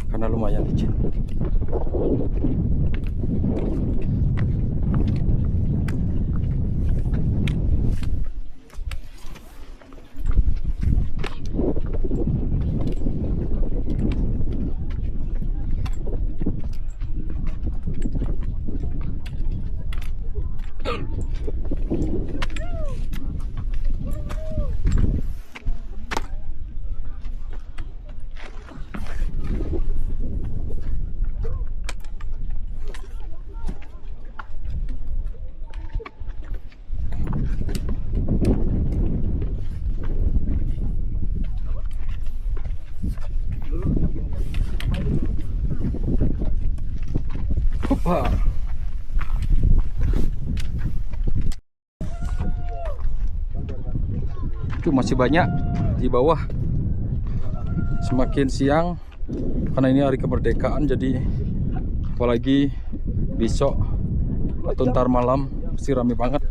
karena lumayan licin. Wah. Itu masih banyak di bawah. Semakin siang karena ini hari kemerdekaan, jadi apalagi besok atau ntar malam pasti rame banget.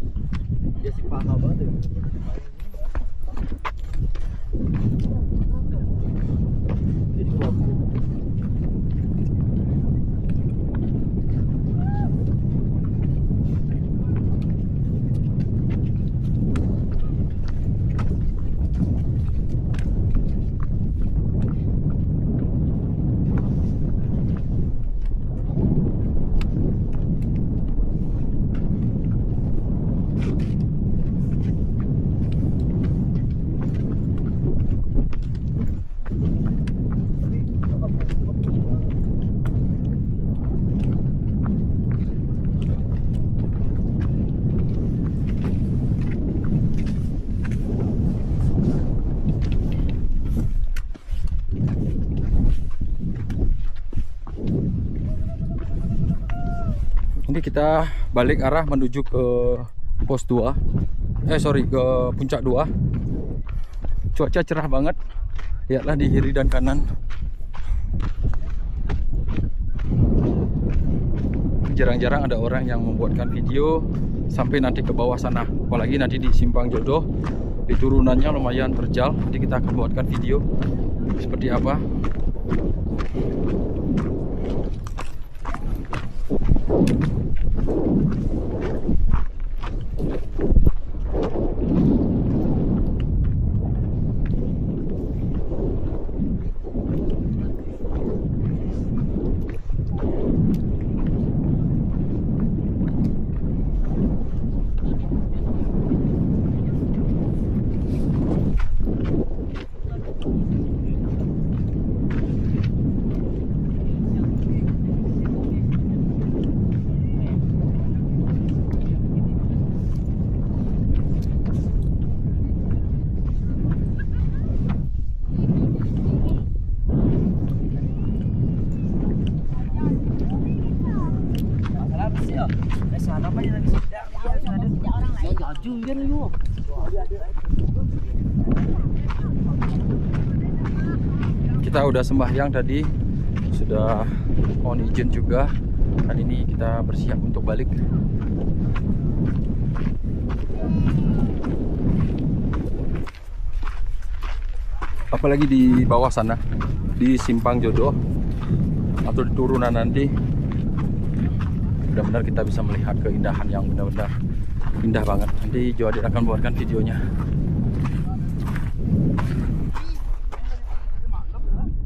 Ini kita balik arah menuju ke pos 2. Ke puncak 2. Cuaca cerah banget. Lihatlah di kiri dan kanan. Jarang-jarang ada orang yang membuatkan video sampai nanti ke bawah sana. Apalagi nanti di Simpang Jodoh, di turunannya lumayan terjal. Jadi kita akan buatkan video seperti apa. Kita udah sembahyang tadi, sudah mohon izin juga. Dan ini kita bersiap untuk balik. Apalagi di bawah sana, di Simpang Jodoh atau di turunan nanti, benar-benar kita bisa melihat keindahan yang benar-benar indah banget. Nanti Joadit akan buatkan videonya.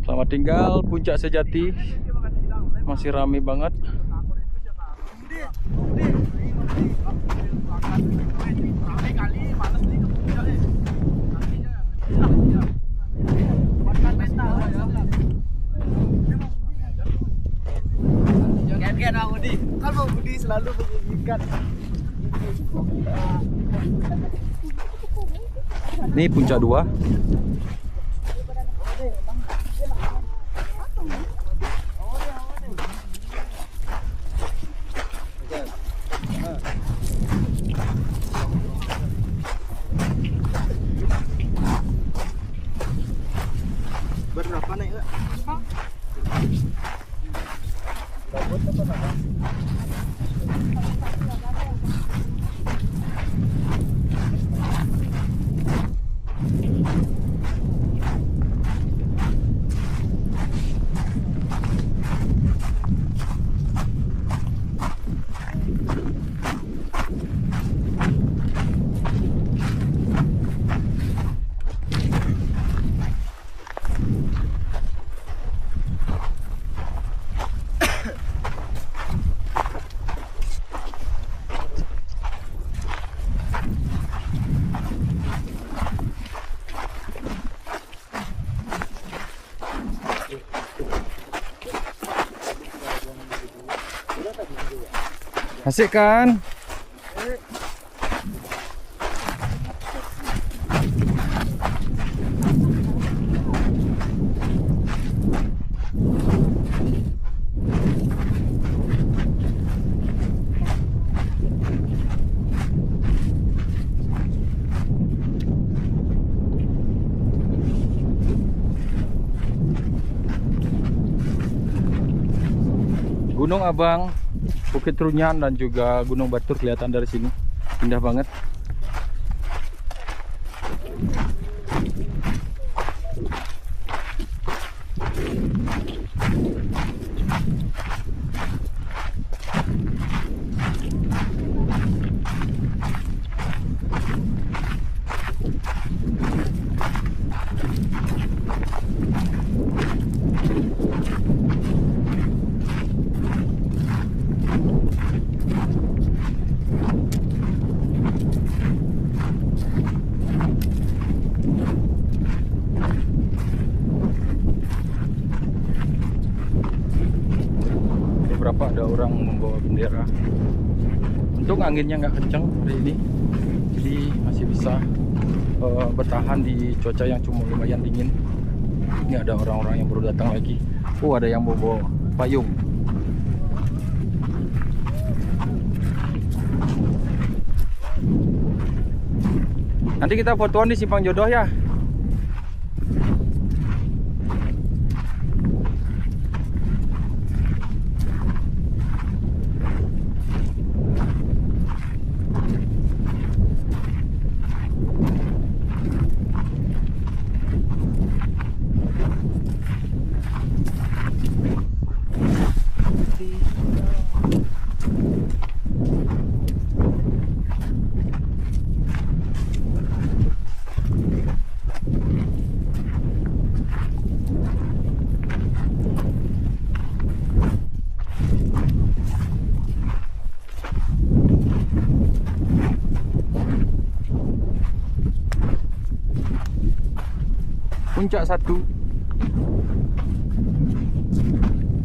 Selamat tinggal Puncak Sejati, masih rame banget. Kalau Budi selalu menginginkan. Ini Puncak 2. Berapa naik? Asik kan? Gunung Abang, Bukit Trunyan dan juga Gunung Batur kelihatan dari sini. Indah banget. Beberapa ada orang membawa bendera. Untung anginnya nggak kencang hari ini, jadi masih bisa bertahan di cuaca yang cuma lumayan dingin. Ini ada orang-orang yang baru datang lagi. Ada yang bawa payung. Nanti kita fotoan di Simpang Jodoh ya. Puncak 1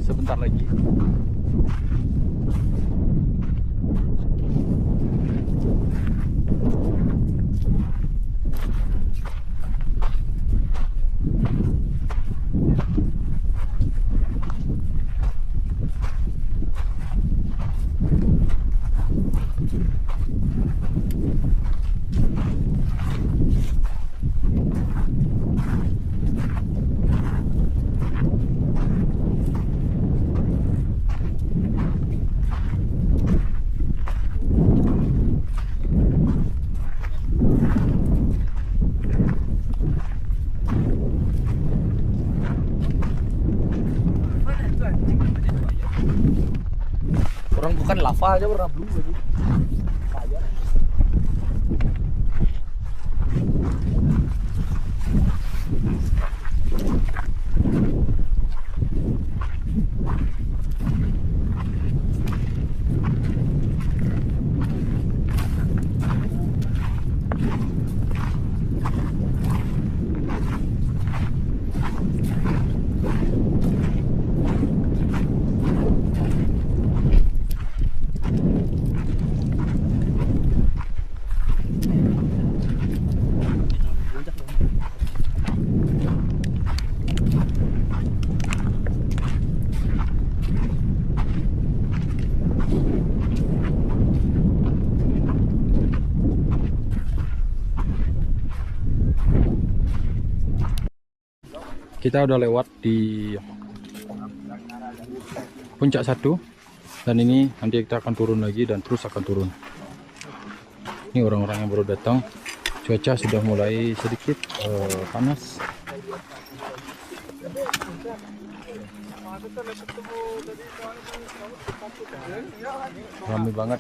sebentar lagi. lava aja warna blue lagi. Kita udah lewat di puncak 1 dan ini nanti kita akan turun lagi dan terus akan turun. Ini orang-orang yang baru datang. Cuaca sudah mulai sedikit panas. Ramai banget.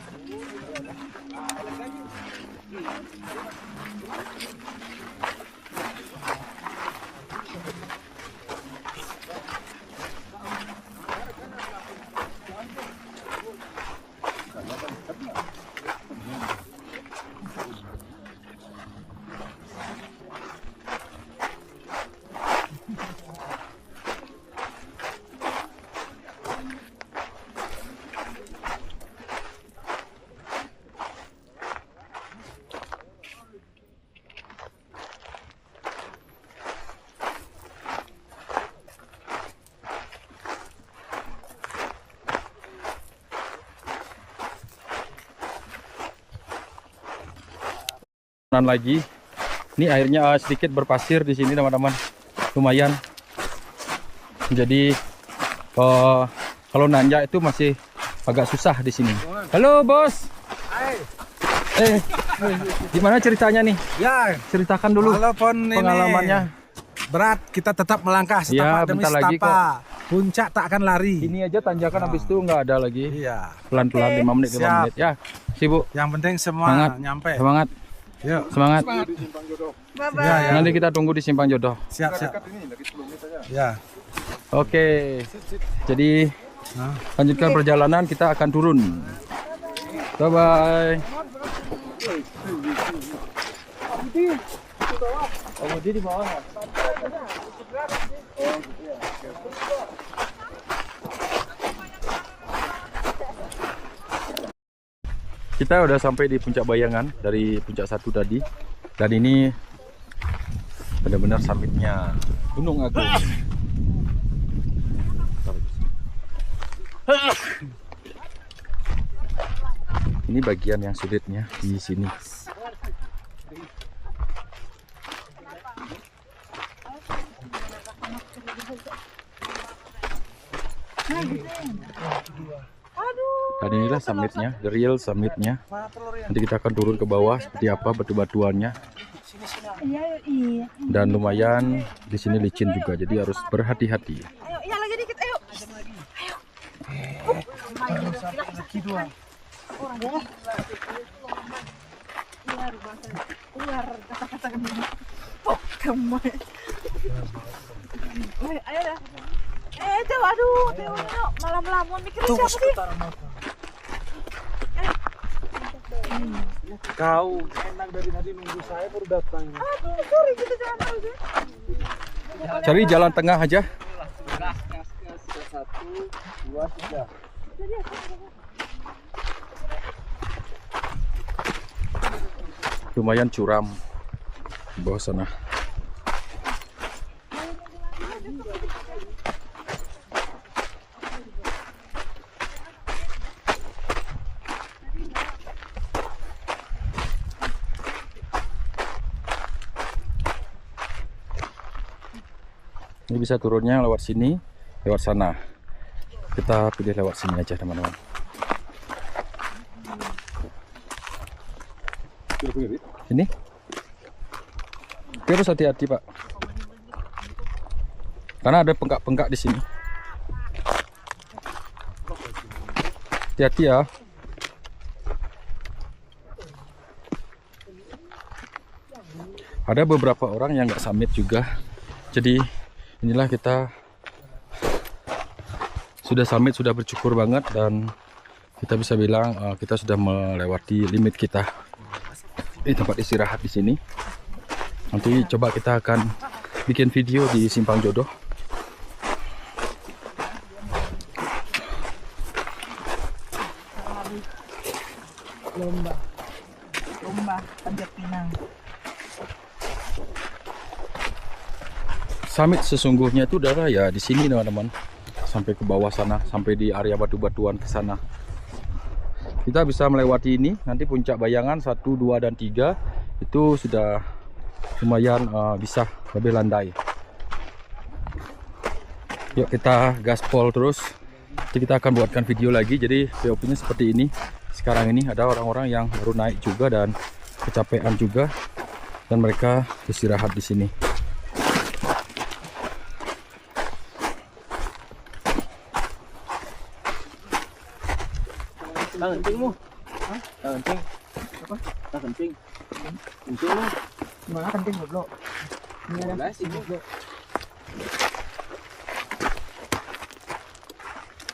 Lagi, ini airnya sedikit berpasir di sini teman-teman, lumayan. Jadi kalau nanjak itu masih agak susah di sini. Halo bos. Gimana ceritanya nih? Ya, ceritakan dulu walaupun pengalamannya. Berat, kita tetap melangkah setapak demi setapak. Puncak tak akan lari. Ini aja tanjakan habis itu nggak ada lagi. Iya. Pelan-pelan 5 menit 5 menit ya. Sibuk. Yang penting semua Semangat. nyampe. Semangat. Yuk. Semangat. Bye-bye. Ya, ya. Nanti kita tunggu di Simpang Jodoh. Siap, siap. Ya. Oke. Jadi lanjutkan perjalanan, kita akan turun. Bye bye. Di bawah. Kita udah sampai di puncak bayangan dari puncak 1 tadi, dan ini benar-benar summitnya Gunung Agung. Ini bagian yang sulitnya di sini. Dan inilah summitnya, the real summitnya. Nanti kita akan turun ke bawah seperti apa batu-batuannya. Dan lumayan di sini licin juga, jadi harus berhati-hati. Ayo, ya lagi dikit, ayo. Keluar kata-kata ini. Oh, kamu. Ayo dah. Jauh, aduh, malam lamun mikirin siapa sih? Kau enak dari tadi nunggu saya baru datang. Aduh, sorry gitu jangan tahu sih. Cari jalan tengah aja. 1, 2, 3. Lumayan curam di bawah sana. Ini bisa turunnya lewat sini, lewat sana. Kita pilih lewat sini aja teman-teman. Ini harus hati-hati Pak, karena ada pengkak-pengkak di sini. Hati-hati ya, Ada beberapa orang yang nggak summit juga. Jadi inilah kita sudah summit, sudah bersyukur banget, dan kita bisa bilang kita sudah melewati limit kita di tempat istirahat di sini. Nanti coba kita akan bikin video di Simpang Jodoh. Lomba panjat pinang. Summit sesungguhnya itu adalah ya di sini teman-teman, sampai ke bawah sana, sampai di area batu-batuan ke sana. Kita bisa melewati ini, nanti puncak bayangan 1, 2, dan 3 itu sudah lumayan bisa lebih landai. Yuk kita gaspol terus. Nanti kita akan buatkan video lagi. Jadi POP-nya seperti ini. Sekarang ini ada orang-orang yang baru naik juga dan kecapean juga, dan mereka istirahat di sini. Kencing mu? Hah? Kencing? Apa? Kencing? Kencing mu? Gimana kencing goblok? Gimana sih goblok?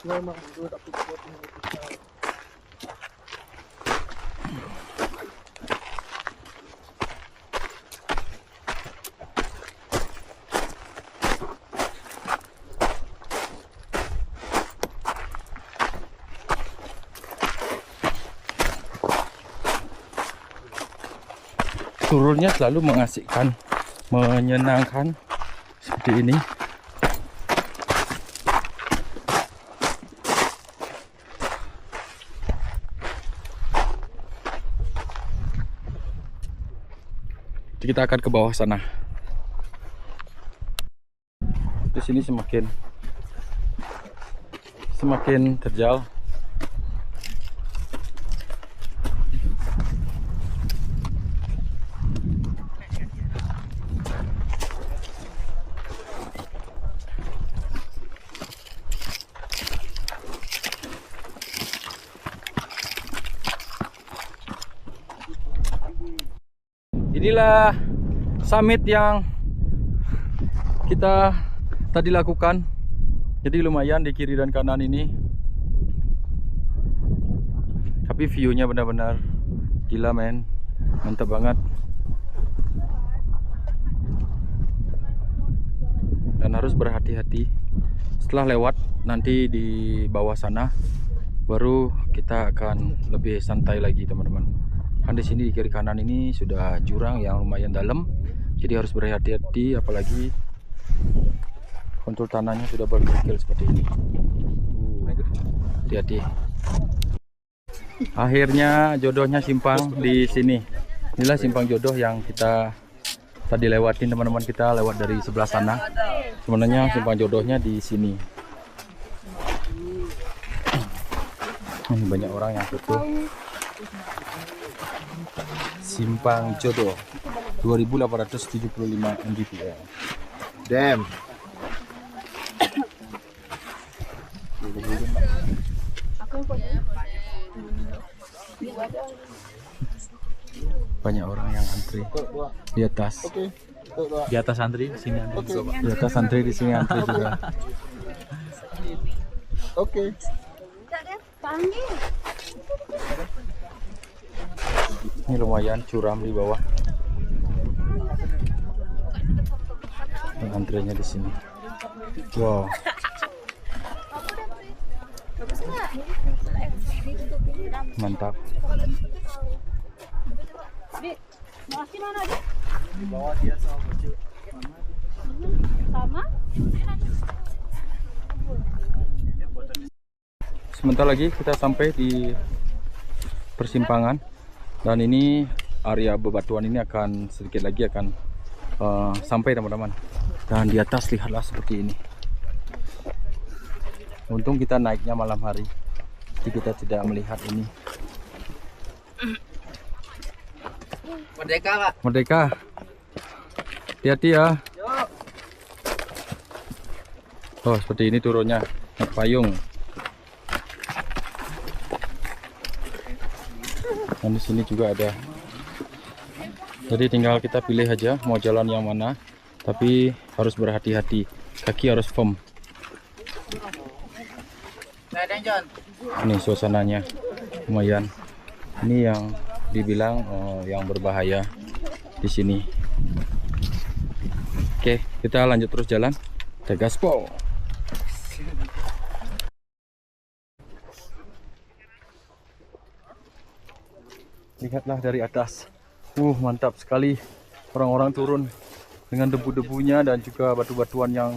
Memang dulu aku buat ini. Turunnya selalu mengasihkan, menyenangkan seperti ini. Jadi kita akan ke bawah sana. Di sini semakin terjal. Inilah summit yang kita tadi lakukan. Jadi lumayan di kiri dan kanan ini. Tapi view-nya benar-benar gila men. Mantap banget. Dan harus berhati-hati. Setelah lewat nanti di bawah sana, baru kita akan lebih santai lagi teman-teman. Kan di sini di kiri kanan ini sudah jurang yang lumayan dalam, jadi harus berhati-hati, apalagi kontur tanahnya sudah berkerikil seperti ini. Hati-hati. Akhirnya jodohnya simpang di sini. Inilah simpang jodoh yang kita tadi lewatin teman-teman, kita lewat dari sebelah sana. Sebenarnya simpang jodohnya di sini. Ini banyak orang yang foto. Simpang Jodoh 2875 mdpl. Damn. Banyak orang yang antri di atas. Di atas antri, di sini antri juga, Pak. Di atas antri, di sini antri juga. Oke. Ini lumayan curam di bawah. Dan antriannya di sini. Wow. Mantap. Sebentar lagi kita sampai di persimpangan, dan ini area bebatuan ini akan sedikit lagi akan sampai teman-teman. Dan di atas lihatlah seperti ini. Untung kita naiknya malam hari, jadi kita tidak melihat ini. Merdeka, Pak. Merdeka. Hati-hati ya. Oh, seperti ini turunnya. Naik payung. Dan di sini juga ada Jadi tinggal kita pilih aja mau jalan yang mana, tapi harus berhati-hati, kaki harus firm. Ini suasananya lumayan. Ini yang dibilang yang berbahaya di sini. Oke, kita lanjut terus jalan. Kita gaspol. Lihatlah dari atas. Mantap sekali. Orang-orang turun dengan debu-debunya dan juga batu-batuan yang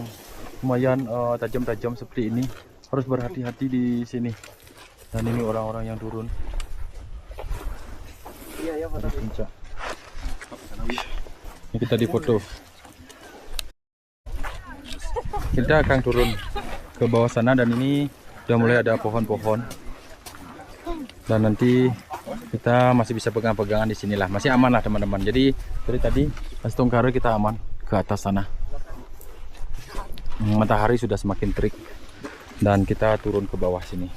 lumayan tajam-tajam seperti ini. Harus berhati-hati di sini. Dan ini orang-orang yang turun. Dari puncak. Ini kita difoto. Kita akan turun ke bawah sana dan ini sudah mulai ada pohon-pohon. Dan nanti kita masih bisa pegang-pegangan di sinilah. Masih aman lah teman-teman. Jadi dari tadi pas Tongkara kita aman ke atas sana. Matahari sudah semakin terik dan kita turun ke bawah sini.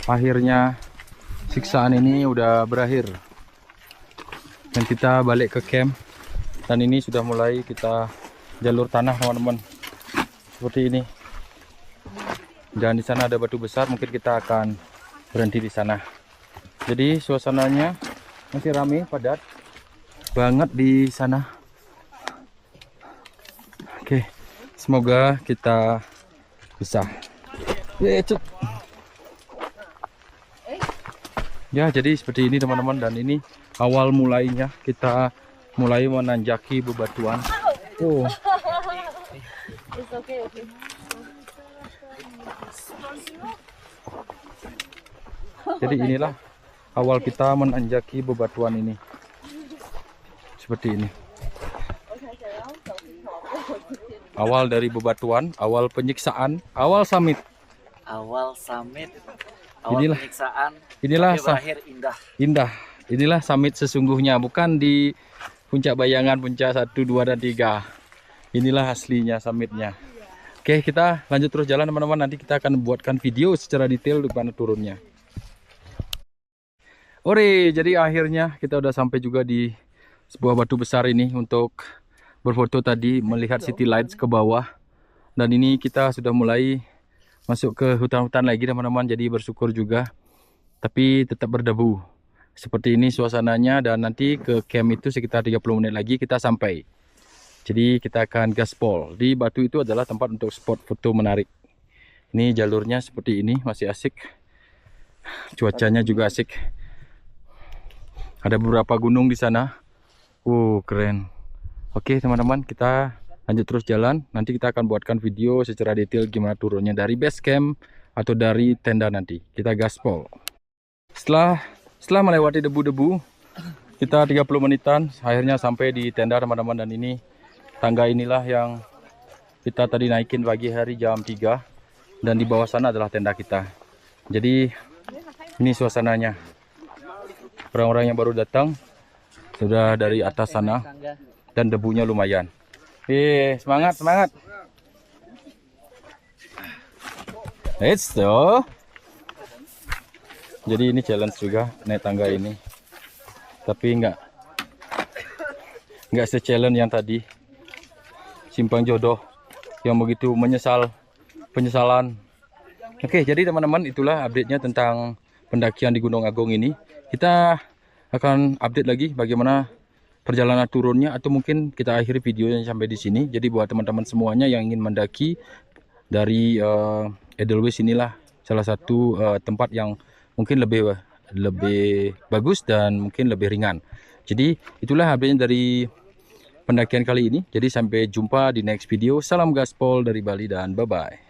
Akhirnya siksaan ini udah berakhir dan kita balik ke camp. Dan ini sudah mulai kita jalur tanah teman-teman, seperti ini. Dan di sana ada batu besar, mungkin kita akan berhenti di sana. Jadi suasananya masih ramai, padat banget di sana. Oke, semoga kita bisa. Ya, jadi seperti ini teman-teman, dan ini awal mulainya kita mulai menanjaki bebatuan. Jadi inilah awal kita menanjaki bebatuan ini. Seperti ini. Awal dari bebatuan, awal penyiksaan, awal summit. Awal summit, Inilah- penyiksaan, Inilah tapi berakhir indah. indah. Inilah summit sesungguhnya, bukan di puncak bayangan, puncak 1, 2, dan 3. Inilah aslinya summitnya. Oke, kita lanjut terus jalan teman-teman. Nanti kita akan buatkan video secara detail di mana turunnya. Ore, jadi akhirnya kita udah sampai juga di sebuah batu besar ini untuk berfoto tadi, melihat city lights ke bawah. Dan ini kita sudah mulai masuk ke hutan-hutan lagi teman-teman. Jadi bersyukur juga, tapi tetap berdebu. Seperti ini suasananya, dan nanti ke camp itu sekitar 30 menit lagi kita sampai. Jadi kita akan gaspol. Di batu itu adalah tempat untuk spot foto menarik. Ini jalurnya seperti ini, masih asik. Cuacanya juga asik. Ada beberapa gunung di sana. Keren. Oke teman-teman, kita lanjut terus jalan. Nanti kita akan buatkan video secara detail gimana turunnya dari base camp atau dari tenda nanti. Kita gaspol. Setelah melewati debu-debu, kita 30 menitan akhirnya sampai di tenda teman-teman. Dan ini tangga inilah yang kita tadi naikin pagi hari jam 3. Dan di bawah sana adalah tenda kita. Jadi ini suasananya. Orang-orang yang baru datang sudah dari atas sana dan debunya lumayan. Semangat, semangat. It's so. Jadi ini challenge juga naik tangga ini. Tapi nggak se-challenge yang tadi. Simpang Jodoh yang begitu penyesalan. Oke, jadi teman-teman, itulah update-nya tentang pendakian di Gunung Agung ini. Kita akan update lagi bagaimana perjalanan turunnya, atau mungkin kita akhiri videonya sampai di sini. Jadi buat teman-teman semuanya yang ingin mendaki dari Edelweiss, inilah salah satu tempat yang mungkin lebih bagus dan mungkin lebih ringan. Jadi itulah update dari pendakian kali ini. Jadi sampai jumpa di next video. Salam gaspol dari Bali dan bye-bye.